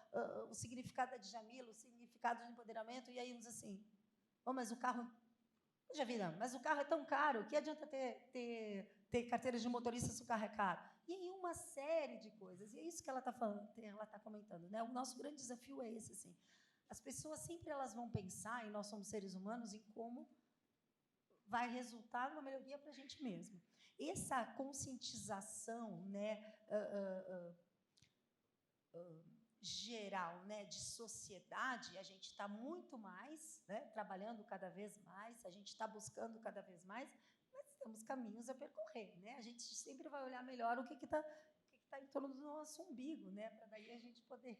o significado da Djamila, o significado do empoderamento. E aí uns assim, mas o carro... Já viram, mas o carro é tão caro, que adianta ter carteira de motorista se o carro é caro? E aí uma série de coisas. E é isso que ela está falando, ela está comentando, né? O nosso grande desafio é esse, assim. As pessoas sempre elas vão pensar, e nós somos seres humanos, em como vai resultar numa melhoria para a gente mesmo. Essa conscientização, né, geral, né, de sociedade, a gente está muito mais, né, trabalhando cada vez mais, a gente está buscando cada vez mais, mas temos caminhos a percorrer, né? A gente sempre vai olhar melhor o que está em torno do nosso umbigo, né, para daí a gente poder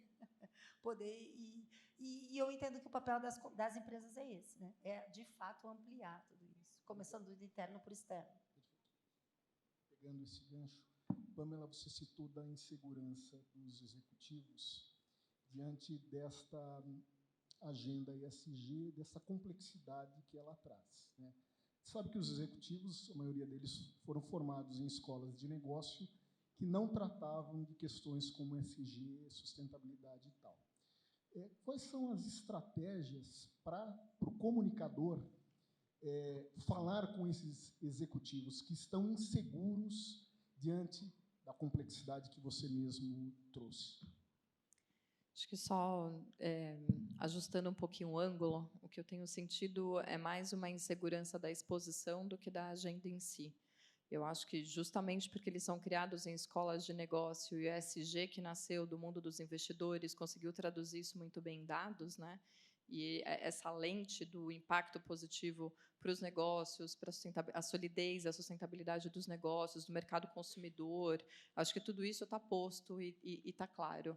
ir. E eu entendo que o papel das empresas é esse, né? É, de fato, ampliar tudo isso, começando do interno para o externo. Pegando esse gancho, Pamela, você citou da insegurança dos executivos diante desta agenda ESG, dessa complexidade que ela traz, né? Sabe que os executivos, a maioria deles, foram formados em escolas de negócio que não tratavam de questões como ESG, sustentabilidade e tal. Quais são as estratégias para o comunicador falar com esses executivos que estão inseguros diante da complexidade que você mesmo trouxe? Acho que só ajustando um pouquinho o ângulo, o que eu tenho sentido é mais uma insegurança da exposição do que da agenda em si. Eu acho que, justamente porque eles são criados em escolas de negócio e o ESG, que nasceu do mundo dos investidores, conseguiu traduzir isso muito bem em dados, né? E essa lente do impacto positivo para os negócios, para a solidez, a sustentabilidade dos negócios, do mercado consumidor, acho que tudo isso está posto e está claro.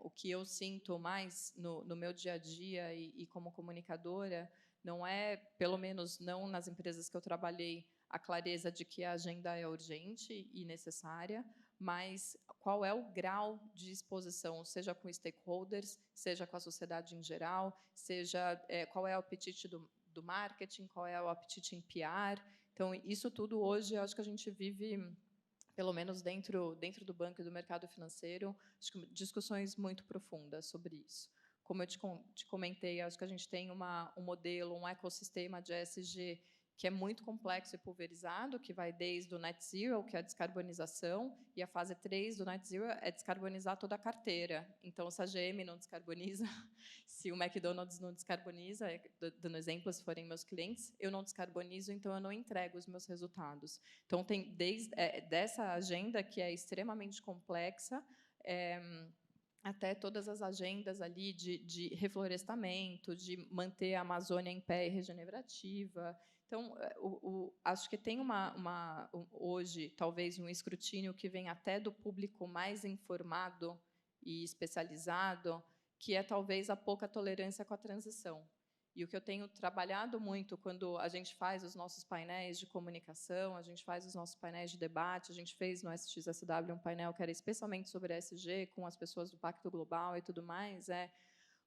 O que eu sinto mais no meu dia a dia e como comunicadora não é, pelo menos não nas empresas que eu trabalhei, a clareza de que a agenda é urgente e necessária, mas qual é o grau de exposição, seja com stakeholders, seja com a sociedade em geral, seja qual é o apetite do marketing, qual é o apetite em PR. Então, isso tudo hoje, eu acho que a gente vive, pelo menos dentro do banco e do mercado financeiro, acho que discussões muito profundas sobre isso. Como eu te comentei, acho que a gente tem um modelo, um ecossistema de ESG que é muito complexo e pulverizado, que vai desde o Net Zero, que é a descarbonização, e a fase 3 do Net Zero é descarbonizar toda a carteira. Então, se a GM não descarboniza, se o McDonald's não descarboniza, dando exemplo, se forem meus clientes, eu não descarbonizo, então eu não entrego os meus resultados. Então, tem desde dessa agenda, que é extremamente complexa, até todas as agendas ali de reflorestamento, de manter a Amazônia em pé e regenerativa. Então, acho que tem hoje, talvez, um escrutínio que vem até do público mais informado e especializado, que é, talvez, a pouca tolerância com a transição. E o que eu tenho trabalhado muito quando a gente faz os nossos painéis de comunicação, a gente faz os nossos painéis de debate, a gente fez no SXSW um painel que era especialmente sobre ESG, com as pessoas do Pacto Global e tudo mais,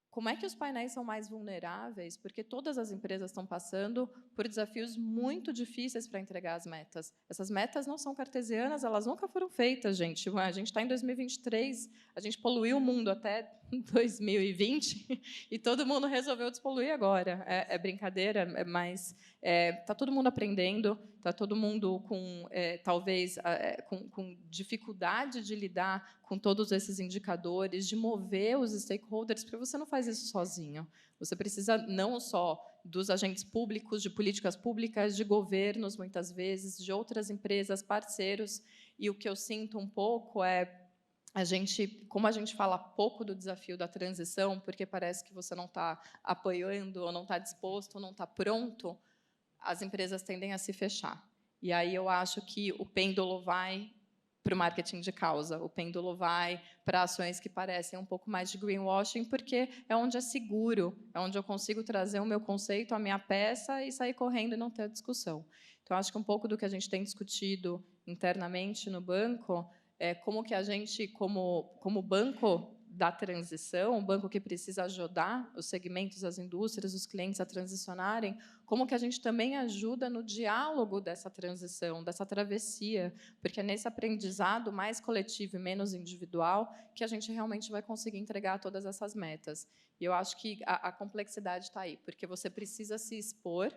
como é que os painéis são mais vulneráveis? Porque todas as empresas estão passando por desafios muito difíceis para entregar as metas. Essas metas não são cartesianas, elas nunca foram feitas, gente. A gente está em 2023, a gente poluiu o mundo até 2020 e todo mundo resolveu despoluir agora. É brincadeira, mas está todo mundo aprendendo, está todo mundo com, talvez, com dificuldade de lidar com todos esses indicadores, de mover os stakeholders, porque você não faz isso sozinho. Você precisa não só dos agentes públicos, de políticas públicas, de governos, muitas vezes, de outras empresas, parceiros. E o que eu sinto um pouco como a gente fala pouco do desafio da transição, porque parece que você não está apoiando, ou não está disposto, ou não está pronto, as empresas tendem a se fechar. E aí eu acho que o pêndulo vai para o marketing de causa, o pêndulo vai para ações que parecem um pouco mais de greenwashing, porque é onde é seguro, é onde eu consigo trazer o meu conceito, a minha peça e sair correndo e não ter a discussão. Então, acho que um pouco do que a gente tem discutido internamente no banco é como que a gente, como banco da transição, um banco que precisa ajudar os segmentos, as indústrias, os clientes a transicionarem, como que a gente também ajuda no diálogo dessa transição, dessa travessia, porque é nesse aprendizado mais coletivo e menos individual que a gente realmente vai conseguir entregar todas essas metas. E eu acho que a complexidade está aí, porque você precisa se expor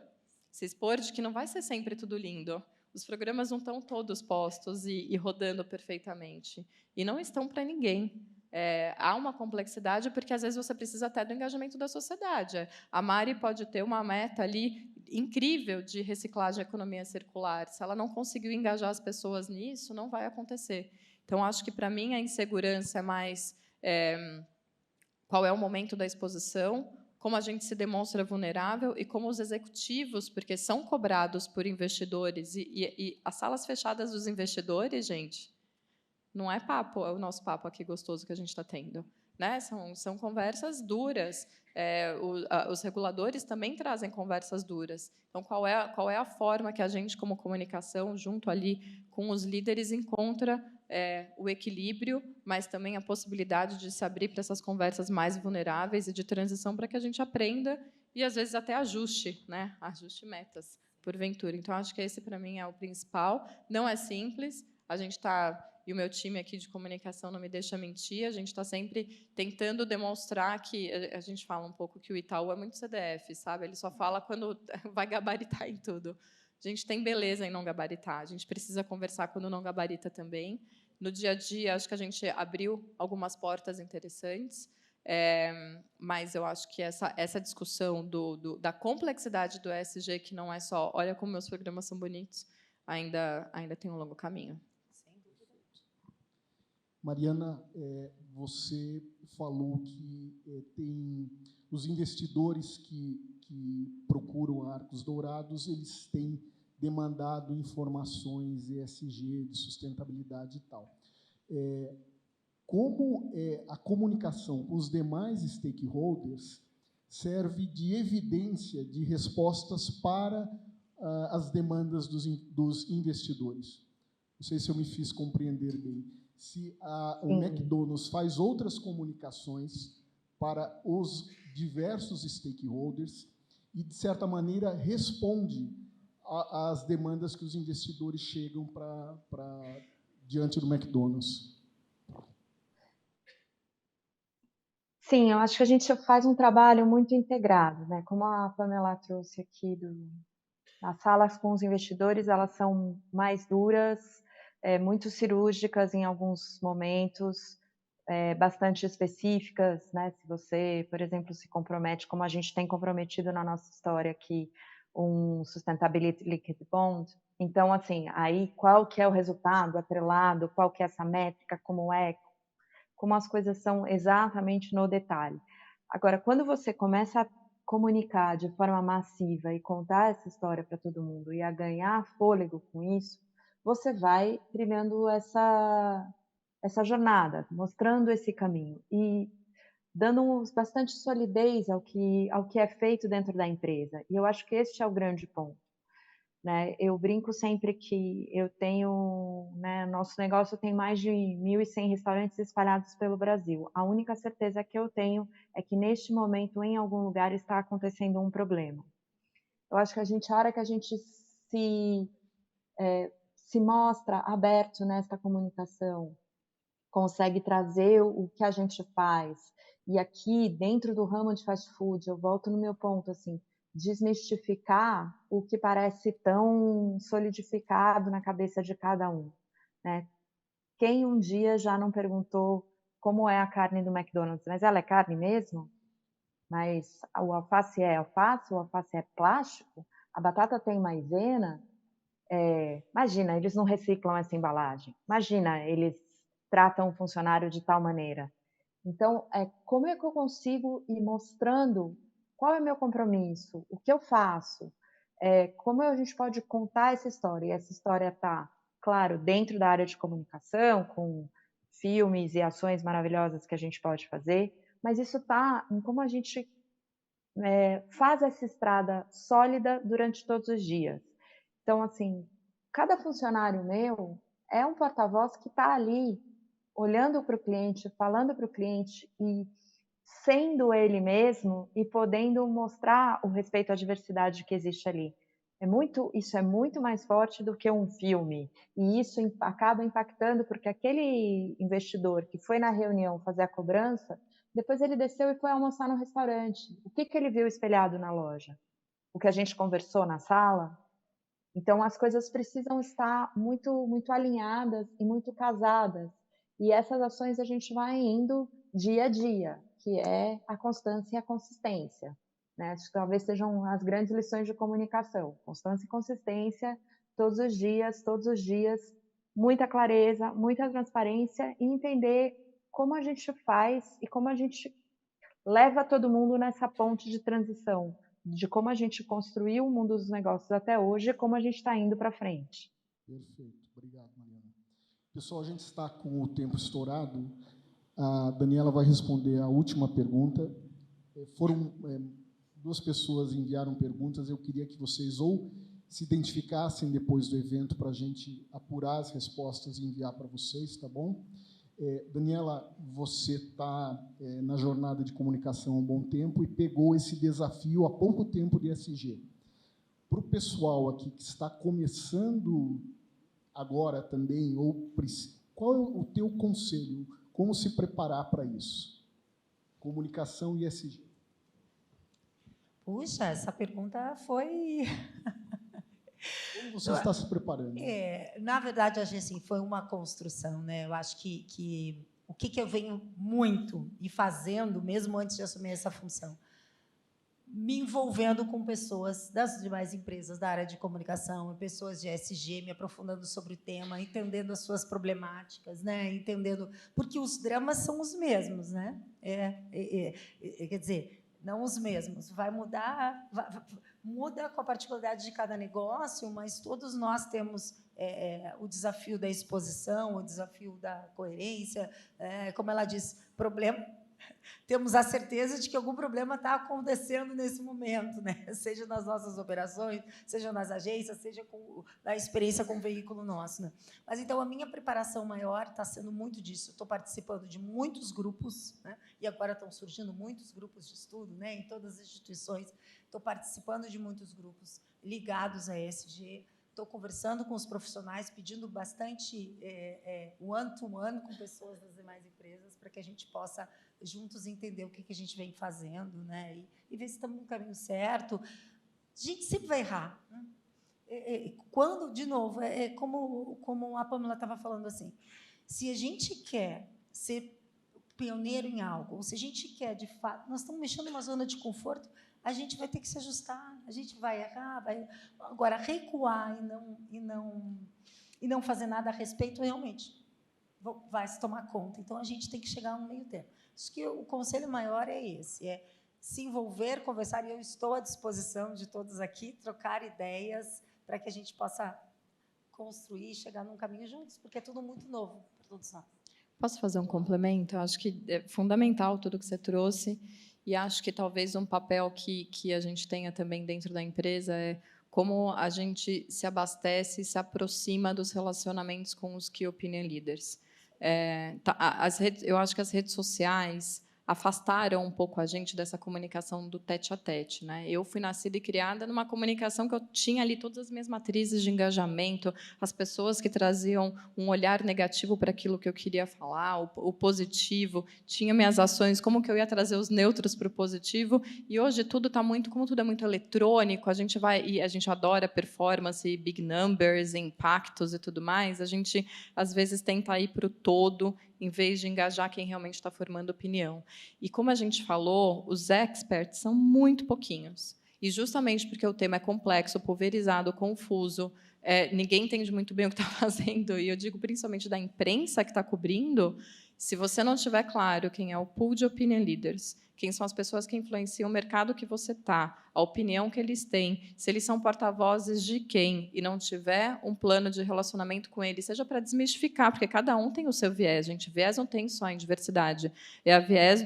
de que não vai ser sempre tudo lindo. Os programas não estão todos postos e rodando perfeitamente. E não estão para ninguém. Há uma complexidade, porque, às vezes, você precisa até do engajamento da sociedade. A Mari pode ter uma meta ali incrível de reciclagem e economia circular. Se ela não conseguiu engajar as pessoas nisso, não vai acontecer. Então, acho que, para mim, a insegurança é mais qual é o momento da exposição, como a gente se demonstra vulnerável e como os executivos, porque são cobrados por investidores, e as salas fechadas dos investidores, gente, não é papo, é o nosso papo aqui gostoso que a gente está tendo. Né? São conversas duras. Os reguladores também trazem conversas duras. Então, qual é a forma que a gente, como comunicação, junto ali com os líderes, encontra o equilíbrio, mas também a possibilidade de se abrir para essas conversas mais vulneráveis e de transição para que a gente aprenda e, às vezes, até ajuste, né? Ajuste metas, porventura. Então, acho que esse, para mim, é o principal. Não é simples. A gente está... E o meu time aqui de comunicação não me deixa mentir, a gente está sempre tentando demonstrar que... A gente fala um pouco que o Itaú é muito CDF, sabe? Ele só fala quando vai gabaritar em tudo. A gente tem beleza em não gabaritar, a gente precisa conversar quando não gabarita também. No dia a dia, acho que a gente abriu algumas portas interessantes, mas eu acho que essa discussão da complexidade do ESG, que não é só, olha como meus programas são bonitos, ainda tem um longo caminho. Mariana, você falou que tem os investidores que procuram Arcos Dourados, eles têm demandado informações ESG, de sustentabilidade e tal. Como a comunicação com os demais stakeholders serve de evidência de respostas para as demandas dos investidores? Não sei se eu me fiz compreender bem. Se o McDonald's faz outras comunicações para os diversos stakeholders e, de certa maneira, responde às demandas que os investidores chegam diante do McDonald's. Sim, eu acho que a gente faz um trabalho muito integrado, né? Como a Pamela trouxe aqui, as salas com os investidores, elas são mais duras, muito cirúrgicas em alguns momentos, bastante específicas, né? Se você, por exemplo, se compromete, como a gente tem comprometido na nossa história aqui, um Sustainability Linked Bond, então, assim, aí qual que é o resultado atrelado, qual que é essa métrica, como as coisas são exatamente no detalhe. Agora, quando você começa a comunicar de forma massiva e contar essa história para todo mundo e a ganhar fôlego com isso, você vai trilhando essa jornada, mostrando esse caminho e dando bastante solidez ao que é feito dentro da empresa. E eu acho que este é o grande ponto. Né? Eu brinco sempre que eu tenho, né, nosso negócio tem mais de 1.100 restaurantes espalhados pelo Brasil. A única certeza que eu tenho é que neste momento, em algum lugar, está acontecendo um problema. Eu acho que a hora que a gente se mostra aberto nesta comunicação, consegue trazer o que a gente faz, e aqui, dentro do ramo de fast food, eu volto no meu ponto, assim, desmistificar o que parece tão solidificado na cabeça de cada um, né? Quem um dia já não perguntou como é a carne do McDonald's? Mas ela é carne mesmo? Mas o alface é alface? O alface é plástico? A batata tem maisena? Imagina, eles não reciclam essa embalagem. Imagina, eles tratam o funcionário de tal maneira. Então, como é que eu consigo ir mostrando qual é o meu compromisso, o que eu faço, como a gente pode contar essa história? E essa história está, claro, dentro da área de comunicação, com filmes e ações maravilhosas que a gente pode fazer, mas isso está em como a gente faz essa estrada sólida durante todos os dias. Então, assim, cada funcionário meu é um porta-voz que está ali olhando para o cliente, falando para o cliente e sendo ele mesmo e podendo mostrar o respeito à diversidade que existe ali. Isso é muito mais forte do que um filme. E isso acaba impactando, porque aquele investidor que foi na reunião fazer a cobrança, depois ele desceu e foi almoçar no restaurante. O que ele viu espelhado na loja? O que a gente conversou na sala? Então, as coisas precisam estar muito, muito alinhadas e muito casadas. E essas ações a gente vai indo dia a dia, que é a constância e a consistência. Né? Acho que talvez sejam as grandes lições de comunicação. Constância e consistência, todos os dias, muita clareza, muita transparência e entender como a gente faz e como a gente leva todo mundo nessa ponte de transição, de como a gente construiu o mundo dos negócios até hoje e como a gente está indo para frente. Perfeito, obrigado, Mariana. Pessoal, a gente está com o tempo estourado. A Daniela vai responder a última pergunta. Foram 2 pessoas enviaram perguntas, eu queria que vocês ou se identificassem depois do evento para a gente apurar as respostas e enviar para vocês, tá bom? Daniela, você está na jornada de comunicação há um bom tempo e pegou esse desafio há pouco tempo de ESG. Para o pessoal aqui que está começando agora também, qual é o teu conselho? Como se preparar para isso? Comunicação e ESG. Puxa, essa pergunta foi... Como você está se preparando? Na verdade, acho assim, foi uma construção, né? Eu acho que o que eu venho muito e fazendo, mesmo antes de assumir essa função, me envolvendo com pessoas das demais empresas da área de comunicação, pessoas de ESG, me aprofundando sobre o tema, entendendo as suas problemáticas, né? Entendendo, porque os dramas são os mesmos, né? Quer dizer, não os mesmos. Vai mudar, muda com a particularidade de cada negócio, mas todos nós temos o desafio da exposição, o desafio da coerência, como ela diz, problema. Temos a certeza de que algum problema está acontecendo nesse momento, né? Seja nas nossas operações, seja nas agências, seja na experiência com o veículo nosso. Né? Mas, então, a minha preparação maior está sendo muito disso. Estou participando de muitos grupos, né? E agora estão surgindo muitos grupos de estudo, né? Em todas as instituições. Estou participando de muitos grupos ligados a ESG. Estou conversando com os profissionais, pedindo bastante one-to-one com pessoas das demais empresas, para que a gente possa juntos entender o que a gente vem fazendo, né? E ver se estamos no caminho certo. A gente sempre vai errar. Né? Quando, de novo, como a Pamela estava falando assim, se a gente quer ser pioneiro em algo, ou se a gente quer, de fato, nós estamos mexendo numa zona de conforto, a gente vai ter que se ajustar, a gente vai errar, agora recuar e não fazer nada a respeito, realmente vai se tomar conta. Então, a gente tem que chegar a um meio termo. Acho que o conselho maior é esse, se envolver, conversar, e eu estou à disposição de todos aqui, trocar ideias para que a gente possa construir, chegar num caminho juntos, porque é tudo muito novo para todos nós. Posso fazer um complemento? Eu acho que é fundamental tudo que você trouxe, e acho que talvez um papel que a gente tenha também dentro da empresa é como a gente se abastece e se aproxima dos relacionamentos com os Key Opinion Leaders. Eu acho que as redes sociais afastaram um pouco a gente dessa comunicação do tete-a-tete, né? Eu fui nascida e criada numa comunicação que eu tinha ali todas as minhas matrizes de engajamento, as pessoas que traziam um olhar negativo para aquilo que eu queria falar, o positivo, tinha minhas ações, como que eu ia trazer os neutros para o positivo, e hoje tudo está muito, como tudo é muito eletrônico, a gente adora performance, big numbers, impactos e tudo mais, a gente às vezes tenta ir para o todo, em vez de engajar quem realmente está formando opinião. E, como a gente falou, os experts são muito pouquinhos. E, justamente porque o tema é complexo, pulverizado, confuso, ninguém entende muito bem o que está fazendo, e eu digo principalmente da imprensa que está cobrindo, se você não tiver claro quem é o pool de opinion leaders, Quem são as pessoas que influenciam o mercado que você está, a opinião que eles têm, se eles são porta-vozes de quem, e não tiver um plano de relacionamento com eles, seja para desmistificar, porque cada um tem o seu viés, gente. Viés não tem só em diversidade. É a viés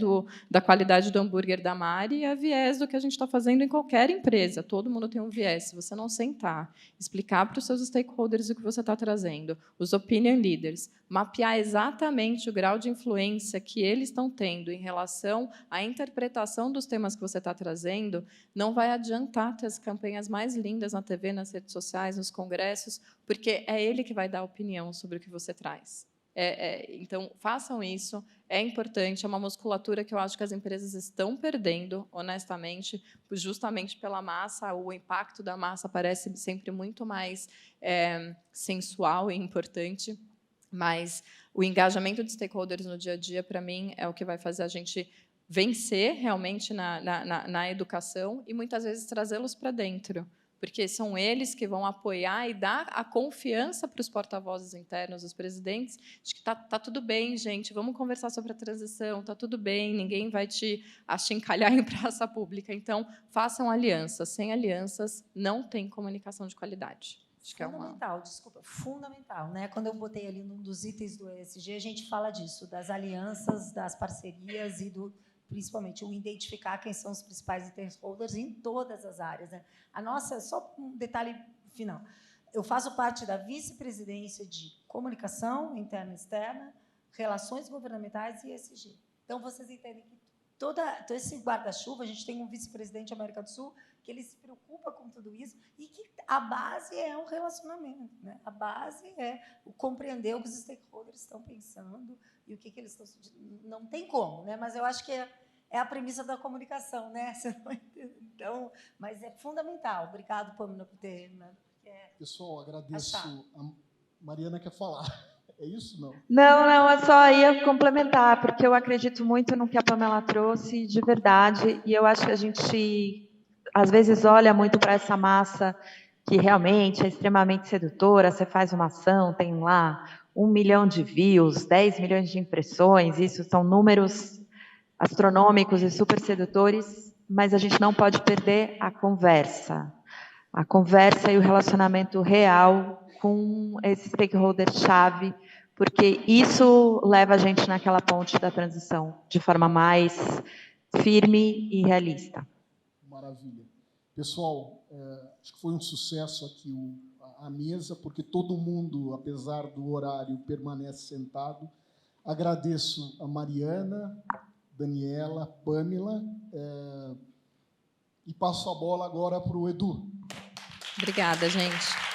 da qualidade do hambúrguer da Mari e a viés do que a gente está fazendo em qualquer empresa. Todo mundo tem um viés. Se você não sentar, explicar para os seus stakeholders o que você está trazendo, os opinion leaders, mapear exatamente o grau de influência que eles estão tendo em relação à interpretação dos temas que você está trazendo, não vai adiantar ter as campanhas mais lindas na TV, nas redes sociais, nos congressos, porque é ele que vai dar opinião sobre o que você traz. Então, façam isso, é importante, é uma musculatura que eu acho que as empresas estão perdendo, honestamente, justamente pela massa, o impacto da massa parece sempre muito mais sensual e importante, mas o engajamento de stakeholders no dia a dia, para mim, é o que vai fazer a gente vencer realmente na educação e, muitas vezes, trazê-los para dentro, porque são eles que vão apoiar e dar a confiança para os porta-vozes internos, os presidentes, de que tá tudo bem, gente, vamos conversar sobre a transição, tá tudo bem, ninguém vai te achincalhar em praça pública. Então, façam alianças. Sem alianças, não tem comunicação de qualidade. Acho que fundamental, desculpa, fundamental, né? Quando eu botei ali num dos itens do ESG, a gente fala disso, das alianças, das parcerias e principalmente o identificar quem são os principais stakeholders em todas as áreas, né? A nossa, só um detalhe final, eu faço parte da vice-presidência de comunicação interna e externa, relações governamentais e ESG. Então, vocês entendem que todo esse guarda-chuva, a gente tem um vice-presidente da América do Sul que ele se preocupa com tudo isso e que a base é o relacionamento, né? A base é o compreender o que os stakeholders estão pensando e o que eles estão... Não tem como, né? Mas eu acho que é a premissa da comunicação, né? Então, mas é fundamental. Obrigado, Pâmela, por ter... Né? Pessoal, agradeço. A Mariana quer falar. É isso, não? Não, eu só ia complementar, porque eu acredito muito no que a Pamela trouxe, de verdade, e eu acho que a gente, às vezes, olha muito para essa massa que realmente é extremamente sedutora, você faz uma ação, tem lá 1 milhão de views, 10 milhões de impressões, isso são números astronômicos e super sedutores, mas a gente não pode perder a conversa e o relacionamento real com esse stakeholder-chave, porque isso leva a gente naquela ponte da transição de forma mais firme e realista. Maravilha. Pessoal, acho que foi um sucesso aqui a mesa, porque todo mundo, apesar do horário, permanece sentado. Agradeço a Mariana, Daniela, Pâmela, e passo a bola agora para o Edu. Obrigada, gente.